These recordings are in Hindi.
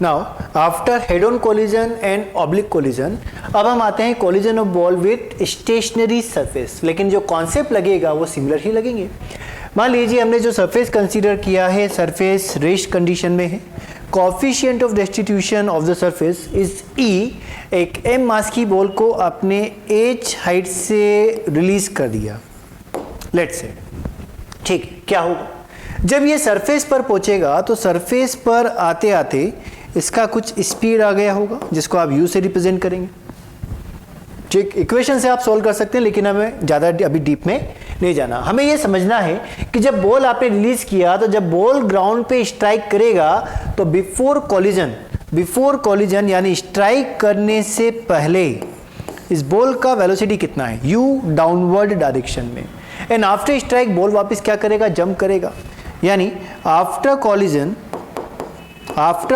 Now after head on collision and oblique collision अब हम आते हैं collision of ball with stationary surface, लेकिन जो कॉन्सेप्ट लगेगा वो सिमिलर ही लगेंगे। मान लीजिए हमने जो सरफेस कंसीडर किया है सरफेस रेस्ट कंडीशन में है, coefficient of restitution of the surface is E, एक एम मास की बॉल को आपने एच हाइट से रिलीज कर दिया लेट्स से, ठीक, क्या होगा जब ये सरफेस पर पहुंचेगा तो सरफेस पर आते आते इसका कुछ स्पीड आ गया होगा जिसको आप यू से रिप्रेजेंट करेंगे, ठीक, इक्वेशन से आप सोल्व कर सकते हैं लेकिन हमें ज़्यादा अभी डीप में नहीं जाना। हमें यह समझना है कि जब बॉल आपने रिलीज किया तो जब बॉल ग्राउंड पे स्ट्राइक करेगा तो बिफोर कॉलिजन यानी स्ट्राइक करने से पहले इस बॉल का वेलोसिटी कितना है, यू डाउनवर्ड डायरेक्शन में, एंड आफ्टर स्ट्राइक बॉल वापस क्या करेगा, जंप करेगा, यानी आफ्टर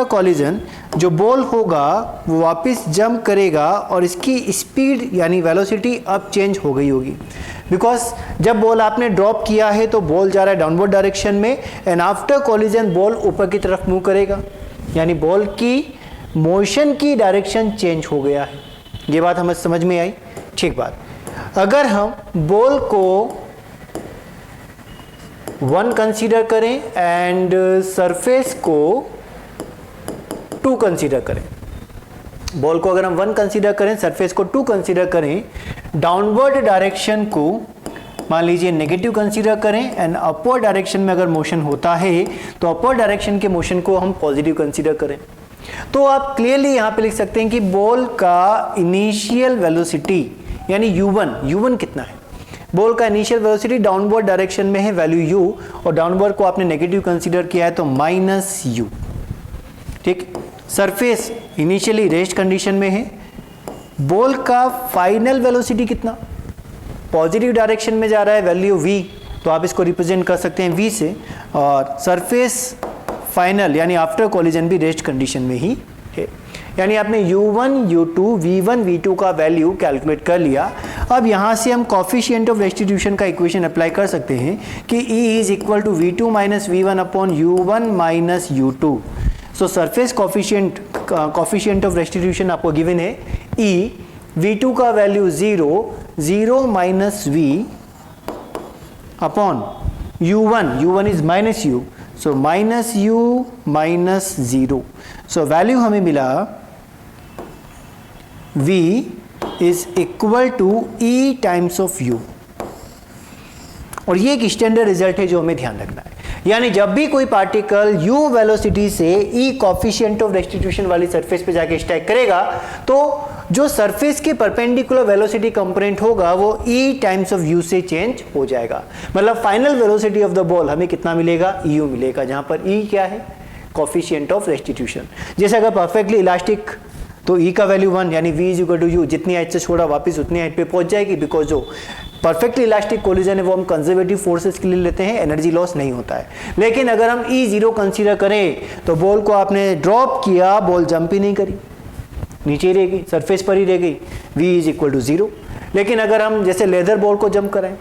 कॉलिजन जो बॉल होगा वो वापस जंप करेगा और इसकी स्पीड यानी वेलोसिटी अब चेंज हो गई होगी, बिकॉज जब बॉल आपने ड्रॉप किया है तो बॉल जा रहा है डाउनवर्ड डायरेक्शन में एंड आफ्टर कॉलिजन बॉल ऊपर की तरफ मूव करेगा, यानी बॉल की मोशन की डायरेक्शन चेंज हो गया है। ये बात हमें समझ में आई, ठीक बात। अगर हम बॉल को 1 कंसीडर करें एंड सरफेस को 2 कंसीडर करें, बॉल को अगर हम 1 कंसीडर करें सरफेस को 2 कंसीडर करें, डाउनवर्ड डायरेक्शन को मान लीजिए नेगेटिव कंसीडर करें एंड अपवर्ड डायरेक्शन में अगर मोशन होता है तो अपवर्ड डायरेक्शन के मोशन को हम पॉजिटिव कंसीडर करें, तो आप क्लियरली यहां पे लिख सकते हैं कि बॉल का इनिशियल वेलोसिटी यानी u1 कितना है, बॉल का इनिशियल वेलोसिटी डाउनवर्ड डायरेक्शन में है वैल्यू u और डाउनवर्ड को आपने नेगेटिव कंसीडर किया है तो -u, ठीक। सरफेस इनिशियली रेस्ट कंडीशन में है, बॉल का फाइनल वेलोसिटी कितना, पॉजिटिव डायरेक्शन में जा रहा है वैल्यू v, तो आप इसको रिप्रेजेंट कर सकते हैं v से, और सरफेस फाइनल यानी आफ्टर कॉलिजन भी रेस्ट कंडीशन में ही है, यानी आपने u1 u2 v1 v2 का वैल्यू कैलकुलेट कर लिया। अब यहाँ से हम कॉफिशिएंट ऑफ रेस्टिट्यूशन का इक्वेशन अप्लाई कर सकते हैं कि E is equal to v2 minus v1 upon u1 minus u2। So surface coefficient of restitution आपको गिवन है E, v2 का value 0 minus v upon u1 is minus u, so minus u minus 0, so value हमें मिला v is equal to e times of u, और ये एक स्टैंडर्ड रिजल्ट है जो हमें ध्यान रखना है, यानी जब भी कोई पार्टिकल u वेलोसिटी से e कॉफिशिएंट ऑफ रेस्टिट्यूशन वाली सरफेस पे जाके स्ट्राइक करेगा तो जो सरफेस के परपेंडिकुलर वेलोसिटी कंपोनेंट होगा वो e टाइम्स ऑफ u से चेंज हो जाएगा, मतलब final velocity of the ball हमें कितना मिलेगा, eu मिलेगा, जहां पर e क्या है, कॉफिशिएंट ऑफ रेस्टिट्यूशन। जैसे अगर परफेक्टली इलास्टिक तो e का वैल्यू 1 यानी v is equal to u, जितनी हाइट से छोड़ा वापस उतनी हाइट पे पहुंच जाएगी, बिकॉज जो परफेक्टली इलास्टिक कोलिजन है वो हम कंजर्वेटिव फोर्सेस के लिए लेते हैं, एनर्जी लॉस नहीं होता है। लेकिन अगर हम E0 कंसीडर करें तो बॉल को आपने ड्रॉप किया, बॉल जंप ही नहीं करी, नीचे ही रह गई, सरफेस पर ही रह गई, v इज इक्वल टू 0। लेकिन अगर हम जैसे लेदर बॉल को जंप कराएं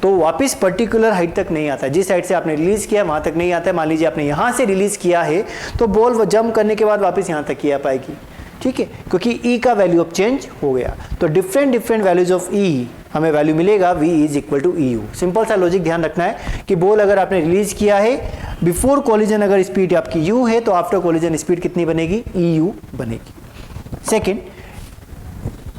तो वापस पर्टिकुलर हाइट तक नहीं आता, जिस हाइट से आपने रिलीज किया वहां तक नहीं आता है। मान लीजिए आपने यहां से रिलीज किया है तो बॉल वो जंप करने के बाद वापस यहां तक ही आ पाएगी, ठीक है, क्योंकि E का वैल्यू अब चेंज हो गया। तो डिफरेंट वैल्यूज ऑफ E हमें वैल्यू मिलेगा v is equal to EU। Simple सा लॉजिक ध्यान रखना है कि बॉल अगर आपने रिलीज किया है बिफोर कॉलिजन अगर स्पीड आपकी u है तो आफ्टर कॉलिजन स्पीड कितनी बनेगी, EU बनेगी। सेकेंड,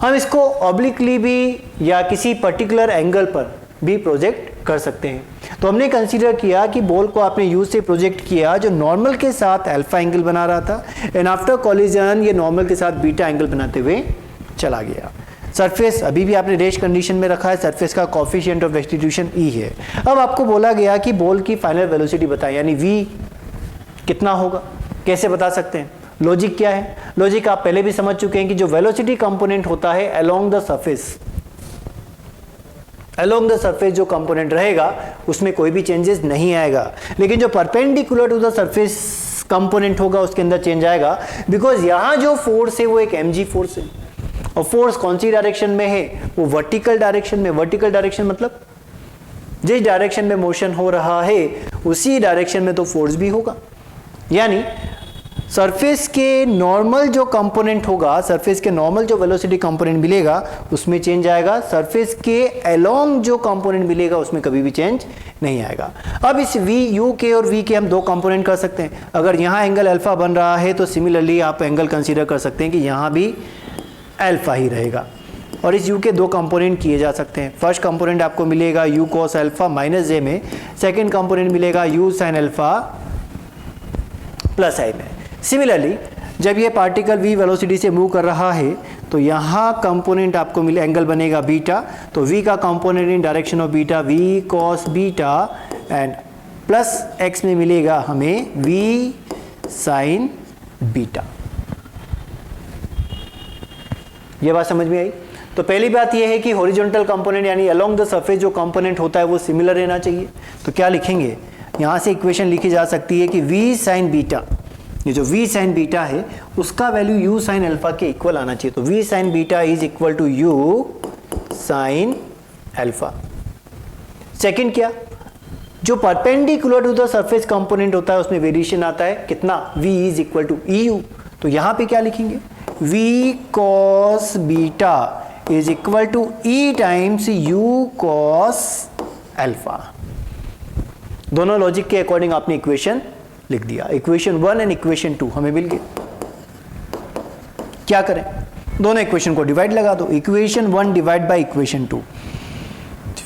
हम इसको ऑब्लिकली भी या किसी पर्टिकुलर एंगल पर भी प्रोजेक्ट कर सकते हैं। तो हमने कंसीडर किया कि बॉल को आपने U से प्रोजेक्ट किया जो नॉर्मल के साथ अल्फा एंगल बना रहा था एंड आफ्टर कॉलिजन ये नॉर्मल के साथ बीटा एंगल बनाते हुए चला गया। सरफेस अभी भी आपने रेस्ट कंडीशन में रखा है, सरफेस का कॉफिशिएंट ऑफ रेस्टिट्यूशन E है। अब आपको बोला गया कि बॉल की फाइनल वेलोसिटी बताएं, यानी v कितना होगा, कैसे बता सकते हैं, लॉजिक क्या है। लॉजिक आप पहले भी समझ चुके हैं कि जो वेलोसिटी कंपोनेंट होता है अलोंग द सरफेस जो कंपोनेंट रहेगा उसमें कोई भी चेंजेस नहीं आएगा, लेकिन जो perpendicular to the surface component होगा उसके अंदर चेंज आएगा, बिकॉज यहां जो फोर्स है वो एक mg फोर्स है और फोर्स कौन सी डायरेक्शन में है, वो वर्टिकल डायरेक्शन में। वर्टिकल डायरेक्शन मतलब जिस डायरेक्शन में मोशन हो रहा है उसी डायरेक्शन में तो फोर्स भी होगा, यानी सरफेस के नॉर्मल जो कंपोनेंट होगा, सरफेस के नॉर्मल जो वेलोसिटी कंपोनेंट मिलेगा उसमें चेंज आएगा, सरफेस के अलोंग जो कंपोनेंट मिलेगा उसमें कभी भी चेंज नहीं आएगा। अब इस v u के और v के हम दो कंपोनेंट कर सकते हैं। अगर यहाँ एंगल अल्फा बन रहा है तो सिमिलरली आप एंगल कंसीडर कर सकते हैं कि यहाँ भी अल्फा ही रहेगा, और इस u के दो कंपोनेंट किए जा सकते हैं। फर्स्ट कंपोनेंट आपको मिलेगा u cos alpha minus j में, सेकेंड कंपोनेंट मिलेगा u sin alpha plus i में। सिमिलरली जब ये पार्टिकल v वेलोसिटी से मूव कर रहा है तो यहाँ कंपोनेंट आपको मिले, एंगल बनेगा बीटा, तो v का component in direction of beta v cos beta and plus x में मिलेगा हमें v sin बीटा। ये बात समझ में आई? तो पहली बात यह है कि हॉरिजॉन्टल कंपोनेंट यानी अलोंग द सरफेस जो कंपोनेंट होता है वो सिमिलर रहना चाहिए। तो क्या लिखेंगे, यहाँ से इक्वेशन लिखी जा सकती है कि v sin बीटा, ये जो v sin बीटा है उसका वैल्यू u sin अल्फा के इक्वल आना चाहिए। तो v sin beta is equal to u sin alpha. Second क्या, जो perpendicular to the surface component होता है उसमें वेरिएशन आता है कितना, v is equal to eu। तो यहाँ पे क्या लिखेंगे, v cos beta is equal to e times u cos alpha. दोनों लॉजिक के अकॉर्डिंग आपने इक्वेशन लिख दिया। इक्वेशन 1 एंड इक्वेशन 2 हमें मिल गए। क्या करें, दोनों इक्वेशन को डिवाइड लगा दो। Equation 1 divide by equation 2,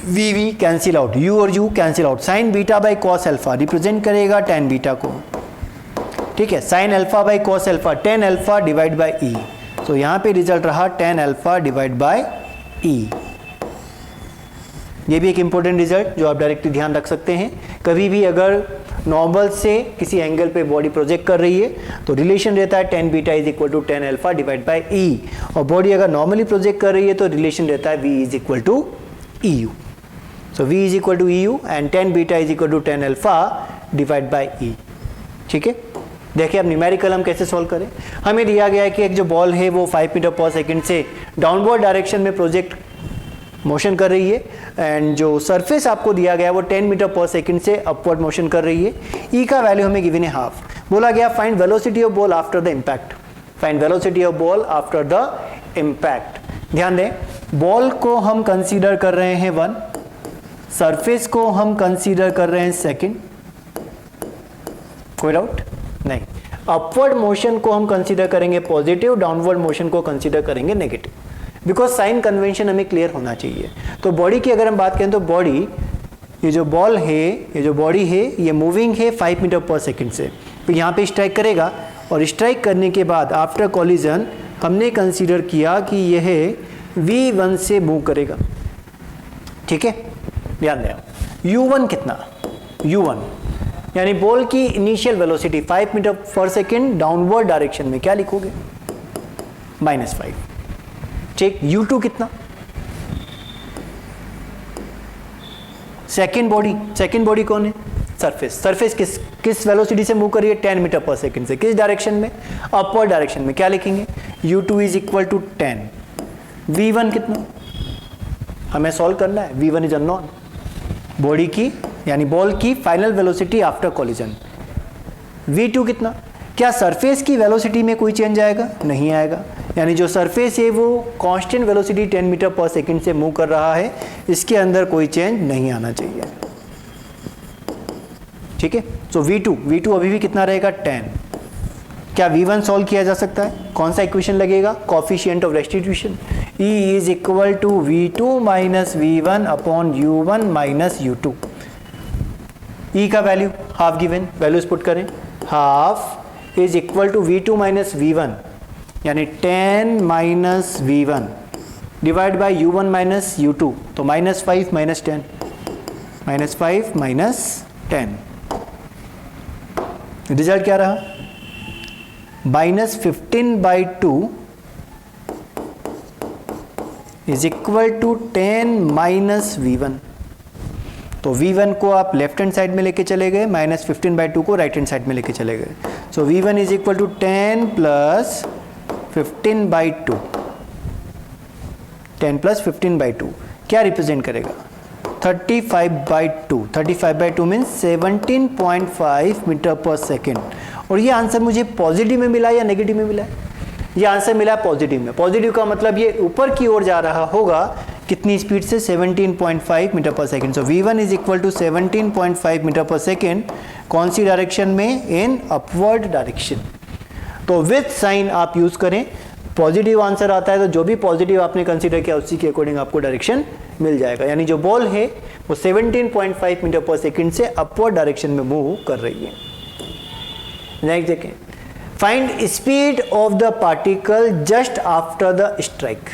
v cancel out, u और u cancel out, sign beta by cos alpha represent करेगा टेन बीटा को, ठीक है, sine alpha by cos alpha, ten alpha divide bye e। तो यहां पे रिजल्ट रहा ten alpha divide bye e। ये भी एक इंपॉर्टेंट रिजल्ट जो आप डायरेक्टली ध्यान रख सकते हैं। कभी भी अगर नॉर्मल से किसी एंगल पे बॉडी प्रोजेक्ट कर रही है तो रिलेशन रहता है tan beta is equal to tan alpha divide by E, और बॉडी अगर नॉर्मली प्रोजेक्ट कर रही है तो रिलेशन रहता है v is equal to E U. So v is equal to E U and tan beta is equal to tan alpha divide by E. ठीक है, देखिए अब न्यूमेरिकल हम कैसे सॉल्व करें। हमें दिया गया है कि एक जो बॉल है वो 5 मीटर पर सेकंड से डाउनवर्ड डायरेक्शन में प्रोजेक्ट मोशन कर रही है, एंड जो सरफेस आपको दिया गया है वो 10 मीटर पर सेकंड से अपवर्ड मोशन कर रही है। ई का वैल्यू हमें गिवन है हाफ। बोला गया find velocity of ball after the impact, find velocity of ball after the impact. ध्यान दें, बॉल को हम कंसीडर कर रहे हैं 1, सरफेस को हम कंसीडर कर रहे हैं 2, कोई डाउट नहीं। अपवर्ड मोशन को हम कंसीडर करेंगे पॉजिटिव, डाउनवर्ड मोशन को कंसीडर करेंगे नेगेटिव, बिकॉज साइन कन्वेंशन हमें क्लियर होना चाहिए। तो बॉडी की अगर हम बात करें तो बॉडी, ये जो बॉल है, ये जो बॉडी है ये मूविंग है 5 मीटर पर सेकंड से, तो यहाँ पे स्ट्राइक करेगा, और स्ट्राइक करने के बाद आफ्टर कॉलिजन हमने कंसीडर किया कि यह v1 से मूव करेगा। ठीक है, ध्यान दें u1 कितना, u1 यानी बॉल की इनिशियल वेलोसिटी 5 मीटर पर सेकेंड डाउनवर्ड डायरेक्शन में, क्या लिखोगे, -5। ठीक, u2 कितना, सेकेंड बॉडी कौन है, सरफेस। सरफेस किस वेलोसिटी से मूव कर रही है, 10 मीटर पर सेकेंड से, किस डायरेक्शन में, अपवर्ड डायरेक्शन में, क्या लिखेंगे, u2 is equal to 10। v1 कितना हमें सॉल्व करना है, v1 इज अननोन। बॉडी की यानी बॉल की final velocity after collision. v2 कितना, क्या सरफेस की वेलोसिटी में कोई चेंज आएगा, नहीं आएगा, यानी जो सरफेस है वो कांस्टेंट वेलोसिटी 10 मीटर पर सेकंड से मूव कर रहा है, इसके अंदर कोई चेंज नहीं आना चाहिए। ठीक है, सो v2 अभी भी कितना रहेगा, 10। क्या v1 सॉल्व किया जा सकता है, कौन सा इक्वेशन लगेगा, coefficient of restitution, E is equal to v2 minus v1 upon u1 minus u2। E का value half given, values put करें, half is equal to v2 minus v1 यानी 10 minus v1 divide by u1 minus u2, तो -5 माइनस 10, -5 माइनस 10, रिजल्ट क्या रहा, -15/2 is equal to 10 minus v1। तो v1 को आप लेफ्ट हैंड साइड में लेके चले गए, -15/2 को राइट हैंड साइड में लेके चले गए। So v1 is equal to 10 plus 15/2, 10 plus 15/2 क्या रिप्रेजेंट करेगा, 35/2, 35/2 मीन्स 17.5 मीटर पर सेकेंड। और ये आंसर मुझे पॉजिटिव में मिला या नेगेटिव में मिला है? ये आंसर मिला पॉजिटिव में। पॉजिटिव का मतलब ये ऊपर की ओर जा रहा होगा कितनी स्पीड से? 17.5 मीटर पर second. So v1 is equal to 17.5 metre पर सेकेंड। कौन सी डायरेक्शन में? In upward direction. तो विथ साइन आप यूज करें, पॉजिटिव आंसर आता है तो जो भी पॉजिटिव आपने कंसीडर किया उसी के अकॉर्डिंग आपको डायरेक्शन मिल जाएगा। यानी जो बॉल है वो 17.5 मीटर पर सेकेंड से अपवर्ड डायरेक्शन में मूव कर रही है। नेक्स्ट देखें, find speed of the particle just after the strike.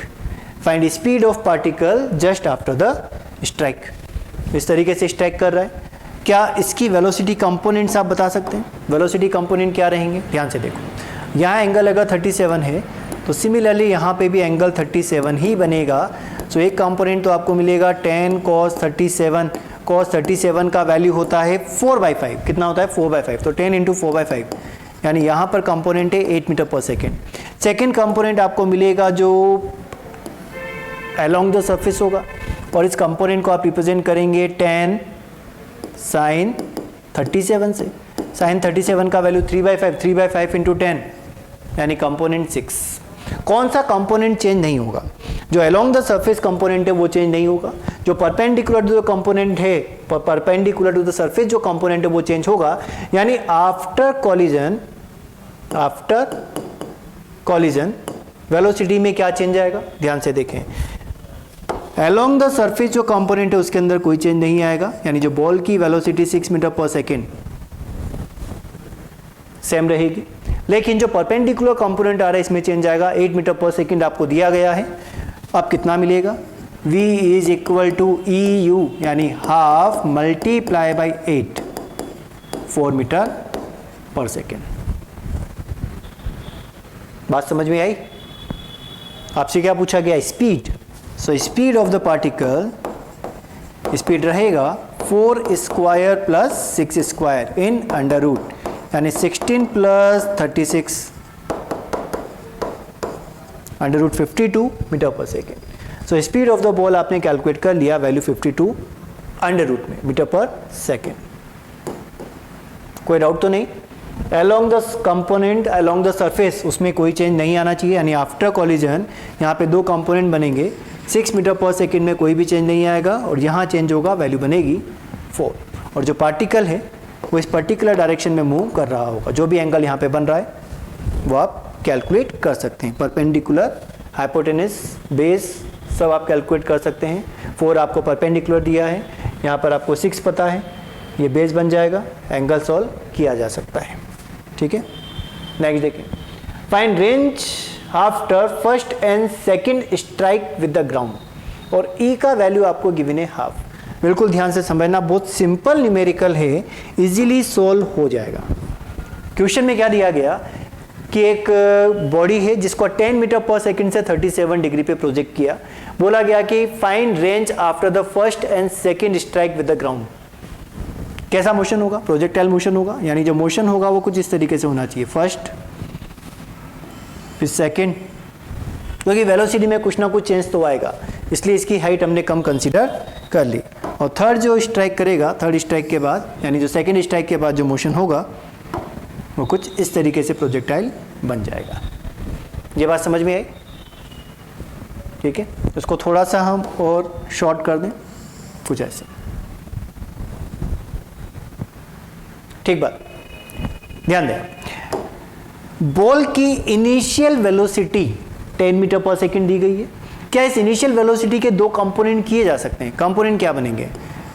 Find speed of particle just after the strike. इस तरीके से स्ट्राइक कर रहा है, क्या इसकी वेलोसिटी कंपोनेंट्स आप बता सकते हैं? वेलोसिटी कंपोनेंट क्या रहेंगे? ध्यान से देखो, यहाँ एंगल अगर 37 है तो सिमिलरली यहाँ पे भी एंगल 37 ही बनेगा। सो एक कंपोनेंट तो आपको मिलेगा 10 cos 37। cos 37 का वैल्यू होता है 4/5। कितना होता है? 4/5। तो 10 × 4/5, यानी यहाँ पर कंपोनेंट है 8 मीटर पर सेकेंड। सेकेंड कंपोनेंट आपको मिलेगा जो अलोंग द सरफेस होगा, और इस कंपोनेंट को आप रिप्रेजेंट करेंगे 10 sin 37 से। sin 37 का वैल्यू 3/5, 3/5 × 10, यानी कंपोनेंट 6। कौन सा कंपोनेंट चेंज नहीं होगा? जो अलोंग द सरफेस कंपोनेंट है वो चेंज नहीं होगा। जो परपेंडिकुलर टू द कंपोनेंट है, परपेंडिकुलर टू द सरफेस जो कंपोनेंट है वो चेंज होगा। यानी आफ्टर कॉलिजन वेलोसिटी में क्या चेंज आएगा? ध्यान से देखें, अलोंग द सरफेस जो कंपोनेंट है उसके अंदर कोई चेंज नहीं आएगा। यानी जो बॉल की वेलोसिटी 6 मीटर पर सेकेंड सेम रहेगी, लेकिन जो परपेंडिकुलर कंपोनेंट आ रहा है इसमें चेंज आएगा। 8 मीटर पर सेकेंड आपको दिया गया है। अब कितना मिलेगा? v is equal to EU, यानी हाफ मल्टीप्लाई बाई 8, 4 मीटर पर सेकेंड। बात समझ में आई? आपसे क्या पूछा गया? Speed. So speed of the particle, speed रहेगा 4 square plus 6 square in under root, यानी 16 प्लस 36 अंडर रूट 52 मीटर पर second. So speed of the ball आपने कैलकुलेट कर लिया, वैल्यू 52 अंडर रूट में मीटर पर सेकेंड। कोई डाउट तो नहीं? Along the component, along the surface, उसमें कोई चेंज नहीं आना चाहिए। यानी आफ्टर कॉलिजन यहाँ पे दो कंपोनेंट बनेंगे, 6 मीटर पर सेकेंड में कोई भी चेंज नहीं आएगा, और यहाँ चेंज होगा, वैल्यू बनेगी 4। और जो पार्टिकल है वो इस पर्टिकुलर डायरेक्शन में मूव कर रहा होगा। जो भी एंगल यहाँ पे बन रहा है वो आप कैलकुलेट कर सकते हैं। परपेंडिकुलर, हाइपोटेनस, बेस सब आप कैलकुलेट कर सकते हैं। 4 आपको परपेंडिकुलर दिया है, यहाँ पर आपको 6 पता है, ये बेस बन जाएगा, एंगल सॉल्व किया जा सकता है। ठीक है, नेक्स्ट देखिए, find range after first and second strike with the ground. और ई का वैल्यू आपको गिवन है हाफ। बिल्कुल ध्यान से समझना, बहुत सिंपल न्यूमेरिकल है, इजीली सोल्व हो जाएगा। क्वेश्चन में क्या दिया गया कि एक बॉडी है जिसको 10 मीटर पर सेकंड से 37 डिग्री पे प्रोजेक्ट किया। बोला गया कि find range after the first and second strike with the ground. कैसा मोशन होगा? प्रोजेक्टाइल मोशन होगा, यानी जो मोशन होगा वो कुछ इस तरीके से होना चाहिए, फर्स्ट फिर सेकंड, क्योंकि वेलोसिटी में कुछ ना कुछ चेंज तो आएगा, इसलिए इसकी हाइट हमने कम कंसीडर कर ली। और थर्ड जो स्ट्राइक करेगा, थर्ड स्ट्राइक के बाद, यानी जो सेकंड स्ट्राइक के बाद जो मोशन होगा वो कुछ इस तरीके से प्रोजेक्टाइल बन जाएगा। ये बात समझ में आई? ठीक है, इसको थोड़ा सा हम और शॉर्ट कर दें, कुछ ऐसे। ठीक बात, ध्यान दें, बॉल की इनिशियल वेलोसिटी 10 मीटर पर सेकंड दी गई है। क्या इस इनिशियल वेलोसिटी के दो कंपोनेंट किए जा सकते हैं? कंपोनेंट क्या बनेंगे?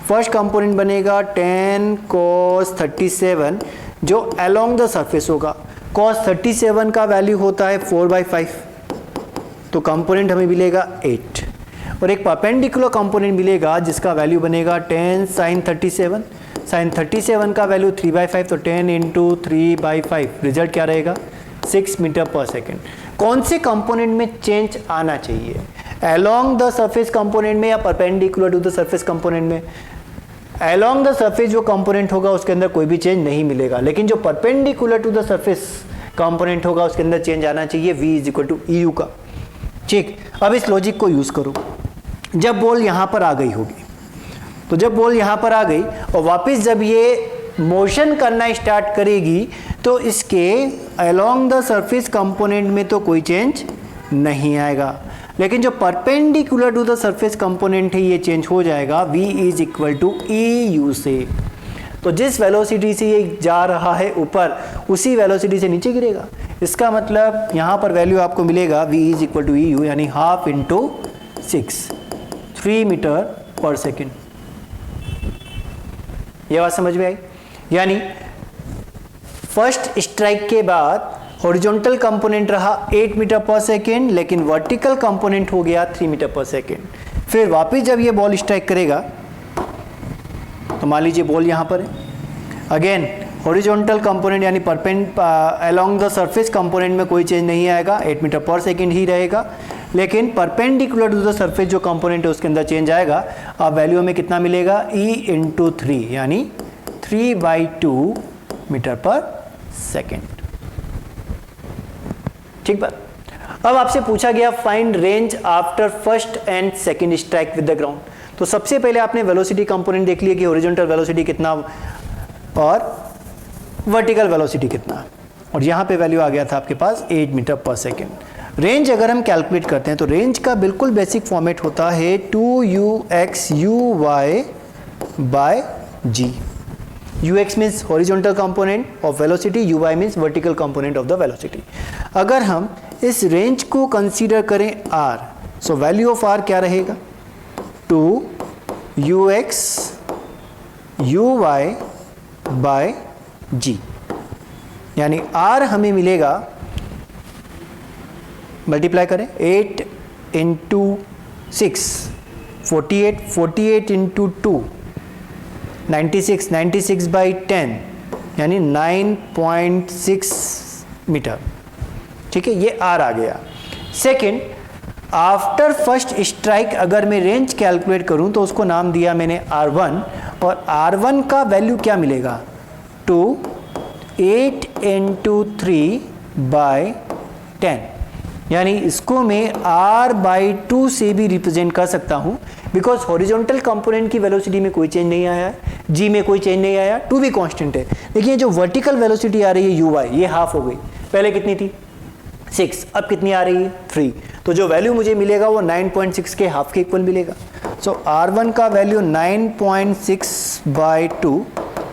फर्स्ट कंपोनेंट बनेगा 10 cos 37 जो अलोंग द सरफेस होगा। cos 37 का वैल्यू होता है 4/5, तो कंपोनेंट हमें मिलेगा 8। और एक परपेंडिकुलर कंपोनेंट मिलेगा जिसका वैल्यू बनेगा 10 sin 37। sin 37 का वैल्यू 3/5, तो 10 × 3/5, रिजल्ट क्या रहेगा? 6 मीटर पर सेकेंड। कौन से कंपोनेंट में चेंज आना चाहिए? अलोंग द सरफेस कंपोनेंट में या perpendicular to the surface component में? अलोंग द सरफेस जो कंपोनेंट होगा उसके अंदर कोई भी चेंज नहीं मिलेगा, लेकिन जो perpendicular to the surface component होगा उसके अंदर चेंज आना चाहिए, v = EU का। ठीक, अब इस लॉजिक को यूज करो। जब बॉल यहां पर आ गई होगी तो जब बॉल यहाँ पर आ गई और वापस जब ये मोशन करना स्टार्ट करेगी तो इसके अलोंग द सरफेस कंपोनेंट में तो कोई चेंज नहीं आएगा, लेकिन जो perpendicular to the surface component है ये चेंज हो जाएगा v is equal to E U से। तो जिस वेलोसिटी से ये जा रहा है ऊपर उसी वेलोसिटी से नीचे गिरेगा। इसका मतलब यहाँ पर वैल्यू आपको मिलेगा v is equal to E U, यानी हाफ इंटू 3 मीटर पर सेकेंड। ये बात समझ में आई? यानी फर्स्ट स्ट्राइक के बाद हॉरिजॉन्टल कंपोनेंट रहा 8 मीटर पर सेकेंड, लेकिन वर्टिकल कंपोनेंट हो गया 3 मीटर पर सेकेंड। फिर वापस जब ये बॉल स्ट्राइक करेगा तो मान लीजिए बॉल यहाँ पर है, अगेन हॉरिजॉन्टल कंपोनेंट यानी अलोंग द सरफेस कंपोनेंट में कोई चेंज नहीं आएगा, 8 मीटर पर सेकेंड ही रहेगा, लेकिन परपेंडिकुलर टू द सरफेस जो कंपोनेंट है उसके अंदर चेंज आएगा। अब वैल्यू में कितना मिलेगा? e इंटू 3 यानी 3/2 मीटर पर सेकेंड। ठीक बात। अब आपसे पूछा गया find range after first and second strike with the ground. तो सबसे पहले आपने वेलोसिटी कंपोनेंट देख लिया कि हॉरिजॉन्टल वेलोसिटी कितना और वर्टिकल वेलोसिटी कितना, और यहाँ पे वैल्यू आ गया था आपके पास 8 मीटर पर सेकेंड। रेंज अगर हम कैलकुलेट करते हैं तो रेंज का बिल्कुल बेसिक फॉर्मेट होता है 2ux uy by g। ux means horizontal component of velocity, uy means vertical component of the velocity. अगर हम इस रेंज को कंसीडर करें r, so value of r क्या रहेगा? 2ux uy बाय g, यानी r हमें मिलेगा, मल्टीप्लाई करें 8 इंटू 6 48 इंटू 2 96 बाई 10 यानी 9.6 मीटर। ठीक है, ये r आ गया। सेकेंड, आफ्टर फर्स्ट स्ट्राइक अगर मैं रेंज कैलकुलेट करूं तो उसको नाम दिया मैंने r1, और r1 का वैल्यू क्या मिलेगा? 8 इंटू 3 बाई 10, यानी इसको मैं r/2 से भी रिप्रेजेंट कर सकता हूं, बिकॉज हॉरिजॉन्टल कंपोनेंट की वेलोसिटी में कोई चेंज नहीं आया है, g में कोई चेंज नहीं आया, 2 भी कांस्टेंट है। देखिए जो वर्टिकल वेलोसिटी आ रही है uy, ये हाफ हो गई, पहले कितनी थी 6, अब कितनी आ रही है 3, तो जो वैल्यू मुझे मिलेगा वो 9.6 के हाफ के इक्वल मिलेगा। सो r1 का value 9.6/2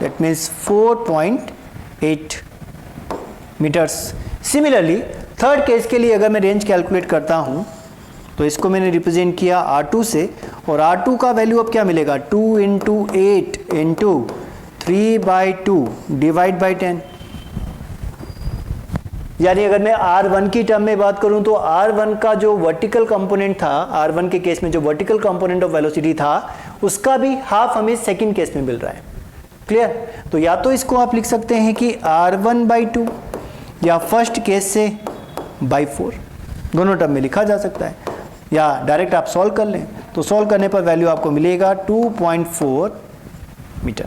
that means 4.8 metres. Similarly third case के लिए अगर मैं रेंज कैलकुलेट करता हूं तो इसको मैंने रिप्रेजेंट किया r2 से, और r2 का वैल्यू अब क्या मिलेगा? 2 इंटू 8 इंटू 3/2 डिवाइड बाई 10, यानी अगर मैं r1 की टर्म में बात करूं तो r1 का जो वर्टिकल कंपोनेंट था, r1 के केस में जो वर्टिकल कंपोनेंट ऑफ वेलोसिटी था उसका भी हाफ हमें सेकंड केस में मिल रहा है। क्लियर? तो या तो इसको आप लिख सकते हैं कि r1/2 या फर्स्ट केस से बाई 4, दोनों टर्म में लिखा जा सकता है, या डायरेक्ट आप सॉल्व कर लें तो सॉल्व करने पर वैल्यू आपको मिलेगा 2.4 मीटर।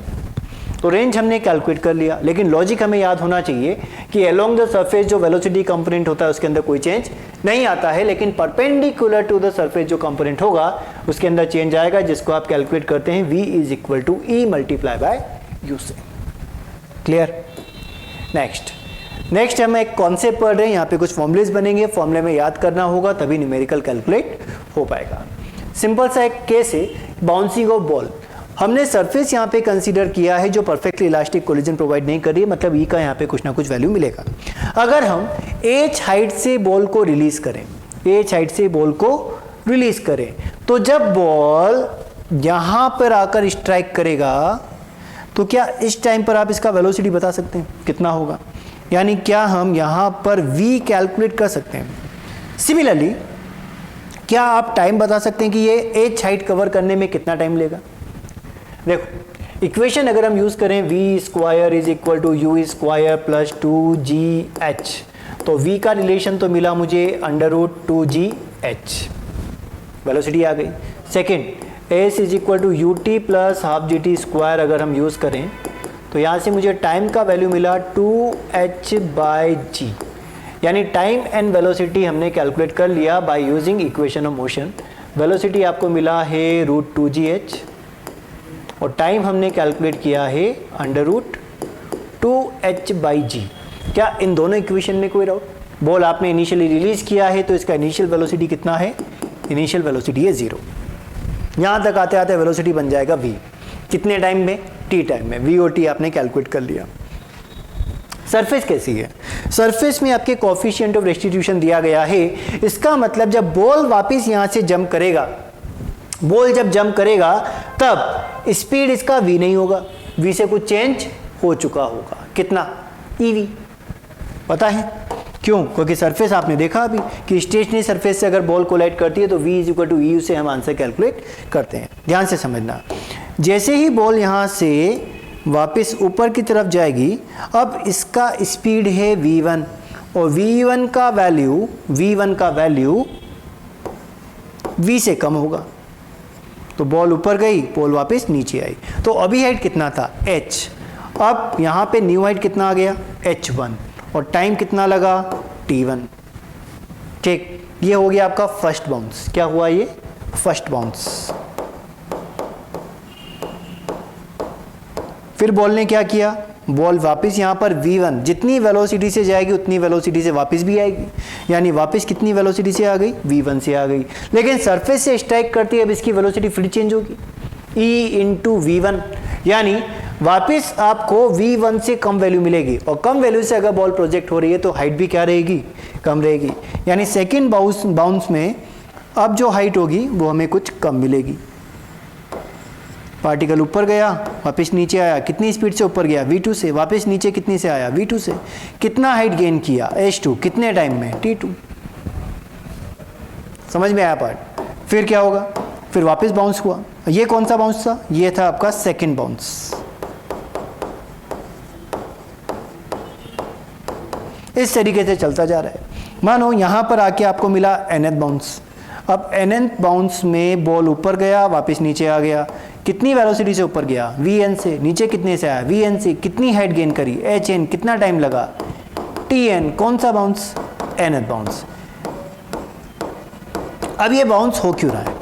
तो रेंज हमने कैलकुलेट कर लिया, लेकिन लॉजिक हमें याद होना चाहिए कि अलोंग द सरफेस जो वेलोसिटी कंपोनेंट होता है उसके अंदर कोई चेंज नहीं आता है, लेकिन परपेंडिकुलर टू द सरफेस जो कंपोनेंट होगा उसके अंदर चेंज आएगा, जिसको आप कैलकुलेट करते हैं v is equal to e multiply by u से। क्लियर? नेक्स्ट हम एक कॉन्सेप्ट पढ़ रहे हैं, यहाँ पे कुछ फॉर्मुलेज बनेंगे, फॉर्मूले में याद करना होगा तभी न्यूमेरिकल कैलकुलेट हो पाएगा। सिंपल सा एक केस है, बाउंसिंग ऑफ बॉल। हमने सरफेस यहाँ पे कंसीडर किया है जो परफेक्टली इलास्टिक कोलिजन प्रोवाइड नहीं कर रही है, मतलब ई का यहाँ पे कुछ ना कुछ वैल्यू मिलेगा। अगर हम h हाइट से बॉल को रिलीज करें, h हाइट से बॉल को रिलीज करें, तो जब बॉल यहाँ पर आकर स्ट्राइक करेगा तो क्या इस टाइम पर आप इसका वेलोसिटी बता सकते हैं कितना होगा? यानी क्या हम यहाँ पर v कैलकुलेट कर सकते हैं? सिमिलरली क्या आप टाइम बता सकते हैं कि ये h हाइट कवर करने में कितना टाइम लेगा? देखो इक्वेशन अगर हम यूज करें v square is equal to u square plus 2gh, तो v का रिलेशन तो मिला मुझे √2gh, वेलोसिटी आ गई। Second s is equal to ut plus half gt square अगर हम यूज करें तो यहाँ से मुझे टाइम का वैल्यू मिला 2h/g, यानी टाइम एंड वेलोसिटी हमने कैलकुलेट कर लिया by using equation of motion. Velocity आपको मिला है √2gh, और टाइम हमने कैलकुलेट किया है √2h/g। क्या इन दोनों इक्वेशन में कोई डाउट? बॉल आपने इनिशियली रिलीज किया है तो इसका इनिशियल वेलोसिटी कितना है? इनिशियल वेलोसिटी है 0। यहाँ तक आते आते वेलोसिटी बन जाएगा v। कितने टाइम में? t टाइम में। v और t आपने कैलकुलेट कर लिया। सरफेस कैसी है? सरफेस में आपके कोफिशिएंट ऑफ रेस्टिट्यूशन दिया गया है। इसका मतलब जब बॉल वापस यहाँ से जंप करेगा, बॉल जब जंप करेगा तब स्पीड इसका v नहीं होगा, v से कुछ चेंज हो चुका होगा। कितना? ev। पता है क्यों? क्योंकि सरफेस आपने देखा अभी कि स्टेशनरी सरफेस से अगर बॉल कोलाइड करती है तो v = EU से हम आंसर कैलकुलेट करते हैं। ध्यान से समझना, जैसे ही बॉल यहाँ से वापस ऊपर की तरफ जाएगी, अब इसका स्पीड है v1 और v1 का वैल्यू v से कम होगा। तो बॉल ऊपर गई, बॉल वापस नीचे आई। तो अभी हाइट कितना था? h। अब यहाँ पे न्यू हाइट कितना आ गया? h1 और टाइम कितना लगा? t1। ठीक, ये हो गया आपका फर्स्ट बाउंस। क्या हुआ ये? First bounce. फिर बॉल ने क्या किया? बॉल वापस यहाँ पर v1 जितनी वेलोसिटी से जाएगी उतनी वेलोसिटी से वापस भी आएगी, यानी वापस कितनी वेलोसिटी से आ गई? v1 से आ गई। लेकिन सरफेस से स्ट्राइक करती है, अब इसकी वेलोसिटी फिर चेंज होगी, e × v1, यानी वापस आपको v1 से कम वैल्यू मिलेगी। और कम वैल्यू से अगर बॉल प्रोजेक्ट हो रही है तो हाइट भी क्या रहेगी? कम रहेगी। यानी सेकेंड बाउंस में अब जो हाइट होगी वो हमें कुछ कम मिलेगी। पार्टिकल ऊपर गया, वापस नीचे आया, कितनी स्पीड से ऊपर गया? v2 से। वापस नीचे कितनी से आया? v2 से। कितना हाइट गेन किया? h2। कितने टाइम में? t2। समझ में आया पार्ट? फिर क्या होगा? फिर वापस बाउंस हुआ। ये कौन सा बाउंस था? ये था आपका सेकेंड बाउंस। इस तरीके से चलता जा रहा है। मानो यहाँ पर आके आपको मिला nth बाउंस। अब nth बाउंस में बॉल ऊपर गया, वापस नीचे आ गया। कितनी वेलोसिटी से ऊपर गया? vn से। नीचे कितने से आया? vn से। कितनी हाइट गेन करी? hn। कितना टाइम लगा? tn। कौन सा बाउंस? nth bounce. अब ये बाउंस हो क्यों रहा है?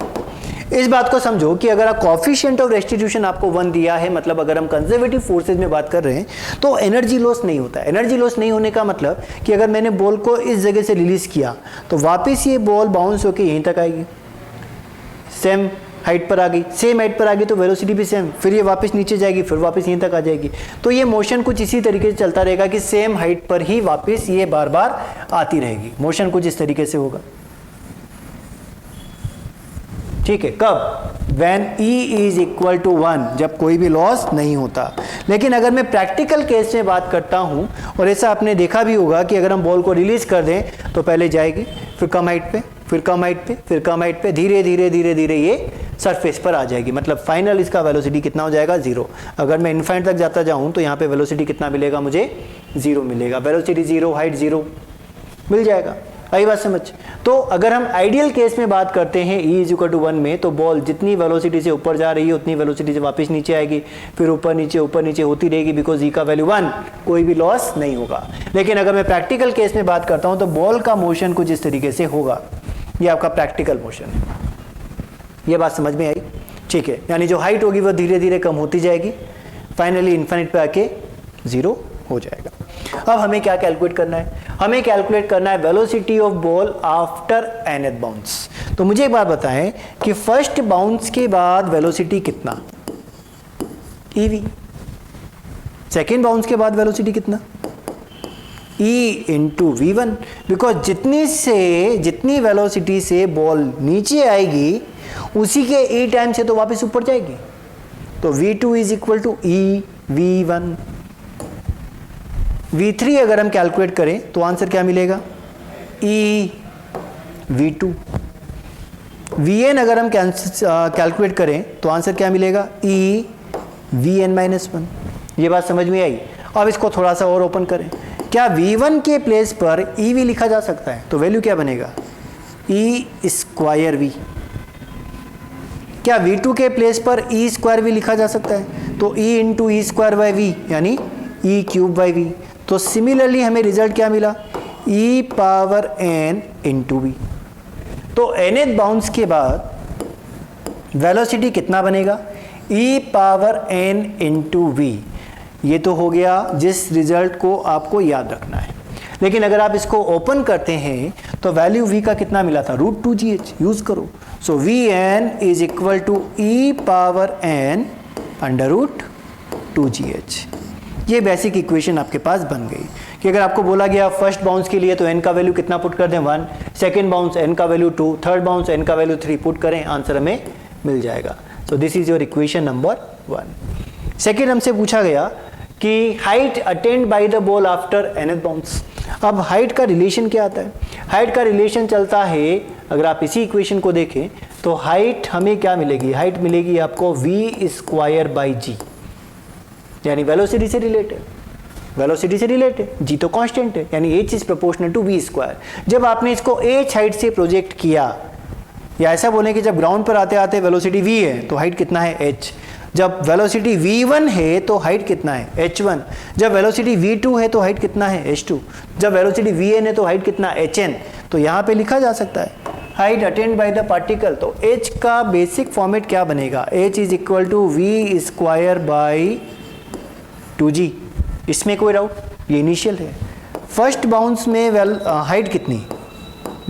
इस बात को समझो कि अगर आप कोफिशिएंट ऑफ रेस्टिट्यूशन आपको 1 दिया है, मतलब अगर हम कंजर्वेटिव फोर्सेज में बात कर रहे हैं तो एनर्जी लॉस नहीं होता है। एनर्जी लॉस नहीं होने का मतलब कि अगर मैंने बॉल को इस जगह से रिलीज किया तो वापस ये बॉल बाउंस होकर यहीं तक आएगी, सेम हाइट पर आ गई। सेम हाइट पर आ गई तो वेलोसिटी भी सेम, फिर ये वापस नीचे जाएगी, फिर वापस यहीं तक आ जाएगी। तो ये मोशन कुछ इसी तरीके से चलता रहेगा कि सेम हाइट पर ही वापस ये बार बार आती रहेगी। मोशन कुछ इस तरीके से होगा। ठीक है, कब? When E = 1, जब कोई भी लॉस नहीं होता। लेकिन अगर मैं प्रैक्टिकल केस में बात करता हूं, और ऐसा आपने देखा भी होगा कि अगर हम बॉल को रिलीज कर दें तो पहले जाएगी, फिर कम हाइट पे, फिर कम हाइट पे, फिर कम हाइट पे, धीरे धीरे धीरे धीरे ये सरफेस पर आ जाएगी। मतलब फाइनल इसका वेलोसिटी कितना हो जाएगा? 0। अगर मैं इनफाइनाइट तक जाता जाऊं तो यहाँ पे वेलोसिटी कितना मिलेगा? मुझे 0 मिलेगा। वेलोसिटी 0, हाइट 0 मिल जाएगा। आई बात समझ? तो अगर हम आइडियल केस में बात करते हैं E = 1 में, तो बॉल जितनी वेलोसिटी से ऊपर जा रही है उतनी वेलोसिटी से वापस नीचे आएगी, फिर ऊपर नीचे होती रहेगी, बिकॉज E का वैल्यू 1, कोई भी लॉस नहीं होगा। लेकिन अगर मैं प्रैक्टिकल केस में बात करता हूं तो बॉल का मोशन कुछ इस तरीके से होगा। ये आपका प्रैक्टिकल मोशन है। ये बात समझ में आई? ठीक है, यानी जो हाइट होगी वो धीरे धीरे कम होती जाएगी, फाइनली इन्फिनिट पे आके 0 हो जाएगा। अब हमें क्या कैलकुलेट करना है? हमें कैलकुलेट करना है velocity of ball after nth bounce. तो मुझे एक बात बताएं कि फर्स्ट बाउंस के बाद वेलोसिटी कितना? ev। सेकेंड बाउंस के बाद वेलोसिटी कितना? e × v1। बिकॉज जितनी वेलोसिटी से बॉल नीचे आएगी उसी के e टाइम से तो वापस ऊपर जाएगी। तो v2 = e v1। v3 अगर हम कैलकुलेट करें तो आंसर क्या मिलेगा? e v2। vn अगर हम कैलकुलेट करें तो आंसर क्या मिलेगा? e vn-1। ये बात समझ में आई? अब इसको थोड़ा सा और ओपन करें। क्या v1 के प्लेस पर ev लिखा जा सकता है? तो वैल्यू क्या बनेगा? e²v। क्या v2 के प्लेस पर e²v लिखा जा सकता है? तो e × e²v यानी e³ v। तो सिमिलरली हमें रिजल्ट क्या मिला? e⁴ n × v। तो nth बाउंस के बाद वेलोसिटी कितना बनेगा? ई पावर एन इंटू वी। ये तो हो गया जिस रिजल्ट को आपको याद रखना है। लेकिन अगर आप इसको ओपन करते हैं तो वैल्यू v का कितना मिला था, √2gh यूज करो। So Vn is equal to E power n √2gh। ये बेसिक इक्वेशन आपके पास बन गई कि अगर आपको बोला गया फर्स्ट बाउंस के लिए तो n का वैल्यू कितना पुट कर दें 1, सेकेंड बाउंस n का वैल्यू 2, थर्ड बाउंस n का वैल्यू 3 पुट करें, आंसर हमें मिल जाएगा। So this is your equation number 1। Second हमसे पूछा गया कि height attained by the ball after nth bounce. अब हाइट का रिलेशन क्या आता है? हाइट का रिलेशन चलता है, अगर आप इसी इक्वेशन को देखें तो हाइट हमें क्या मिलेगी, हाइट मिलेगी आपको v²/g, यानी वेलोसिटी से रिलेटेड, वेलोसिटी से रिलेटेड, g तो कांस्टेंट है, यानी h is proportional to v²। जब आपने इसको h हाइट से प्रोजेक्ट किया, या ऐसा बोलें कि जब ग्राउंड पर आते आते वेलोसिटी v है तो हाइट कितना है h, जब वेलोसिटी v1 है तो हाइट कितना है h1, जब वेलोसिटी v2 है तो हाइट कितना है h2, जब वेलोसिटी vn है तो हाइट कितना hn। तो यहाँ पे लिखा जा सकता है height attained by the particle, तो h का बेसिक फॉर्मेट क्या बनेगा, h is equal to v²/2g। इसमें कोई डाउट, ये इनिशियल है। फर्स्ट बाउंस में हाइट कितनी,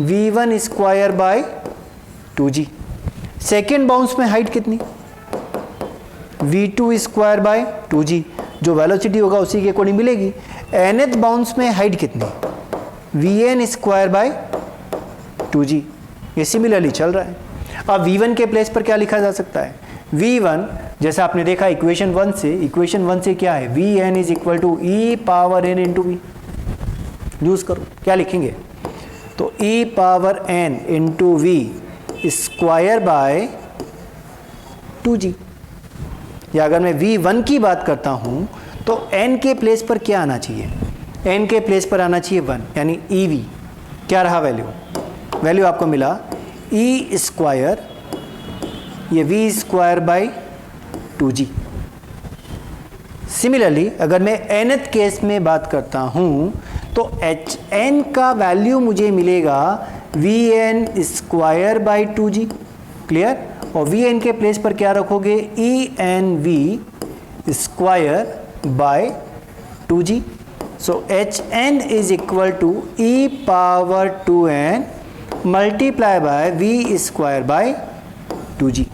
v1²/2g। सेकेंड बाउंस में हाइट कितनी, v2²/2g, जो वेलोसिटी होगा उसी के अकॉर्डिंग मिलेगी। nth बाउंस में हाइट कितनी, vn²/2g। ये सिमिलरली चल रहा है। अब v1 के प्लेस पर क्या लिखा जा सकता है, v1 जैसा आपने देखा इक्वेशन 1 से क्या है, vn is equal to E power n into V. Use करो, क्या लिखेंगे, तो E power n into V ²/2g। या अगर मैं v1 की बात करता हूं तो n के प्लेस पर क्या आना चाहिए, n के प्लेस पर आना चाहिए 1, यानी ev। क्या रहा वैल्यू, वैल्यू आपको मिला e², ये v²/2g। सिमिलरली अगर मैं nth केस में बात करता हूं तो hn का वैल्यू मुझे मिलेगा vn²/2g। क्लियर, और vn के प्लेस पर क्या रखोगे, env²/2g। So hn is equal to e⁻²n multiply by v²/2g।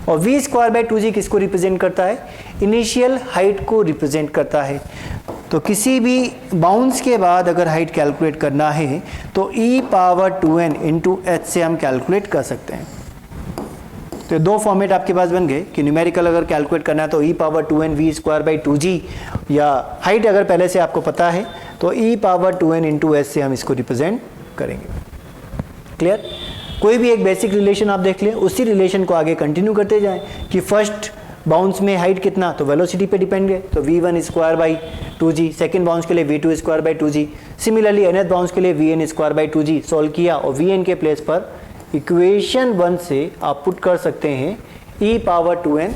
और v²/2g किसको रिप्रेजेंट करता है, इनिशियल हाइट को रिप्रेजेंट करता है। तो किसी भी बाउंस के बाद अगर हाइट कैलकुलेट करना है तो e⁻²n इंटू h से हम कैलकुलेट कर सकते हैं। तो दो फॉर्मेट आपके पास बन गए कि न्यूमेरिकल अगर कैलकुलेट करना है तो e⁻²n v²/2g, या हाइट अगर पहले से आपको पता है तो e⁻²n इंटू h से हम इसको रिप्रेजेंट करेंगे। क्लियर, कोई भी एक बेसिक रिलेशन आप देख लें, उसी रिलेशन को आगे कंटिन्यू करते जाएं कि फर्स्ट बाउंस में हाइट कितना, तो वेलोसिटी पे डिपेंड है, तो v1²/2g, सेकेंड बाउंस के लिए v2²/2g, सिमिलरली nth बाउंस के लिए vn²/2g। सॉल्व किया और vn के प्लेस पर इक्वेशन 1 से आप पुट कर सकते हैं e⁻n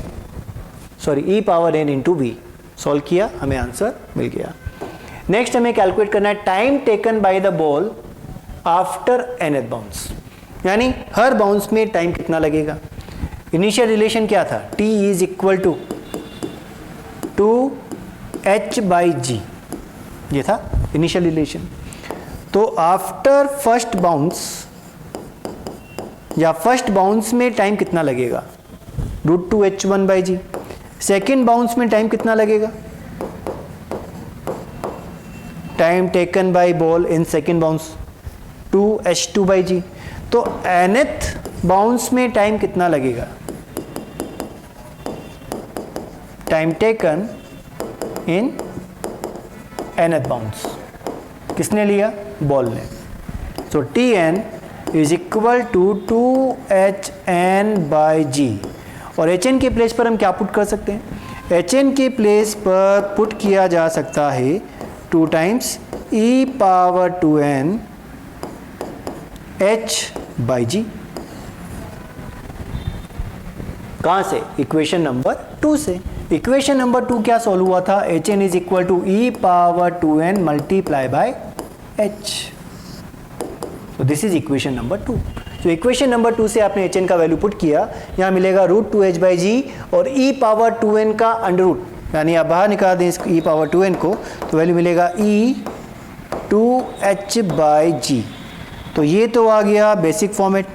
इंटू v। सॉल्व किया, हमें आंसर मिल गया। नेक्स्ट हमें कैलकुलेट करना है time taken bye the ball after nth bounce, यानी हर बाउंस में टाइम कितना लगेगा। इनिशियल रिलेशन क्या था, t is equal to 2h/g, ये था इनिशियल रिलेशन। तो आफ्टर फर्स्ट बाउंस या फर्स्ट बाउंस में टाइम कितना लगेगा, √2h1/g। सेकेंड बाउंस में टाइम कितना लगेगा, time taken by ball in second bounce 2h2/g। तो nth बाउंस में टाइम कितना लगेगा, time taken in nth bounce किसने लिया, बॉल ने। So tn is equal to 2hn/g। और hn के प्लेस पर हम क्या पुट कर सकते हैं, hn के प्लेस पर पुट किया जा सकता है 2 टाइम्स e⁻²n h/g। कहां से, इक्वेशन नंबर 2 से। इक्वेशन नंबर 2 क्या सॉल्व हुआ था, hn is equal to e⁻²n multiply by h। तो दिस इज इक्वेशन नंबर 2। तो तो इक्वेशन नंबर 2 से आपने hn का वैल्यू पुट किया, यहाँ मिलेगा √2h/g और e पावर 2n का अंडर रूट, यानी आप बाहर निकाल दें इस e पावर 2n को, तो वैल्यू मिलेगा e2h/g। तो ये तो आ गया बेसिक फॉर्मेट,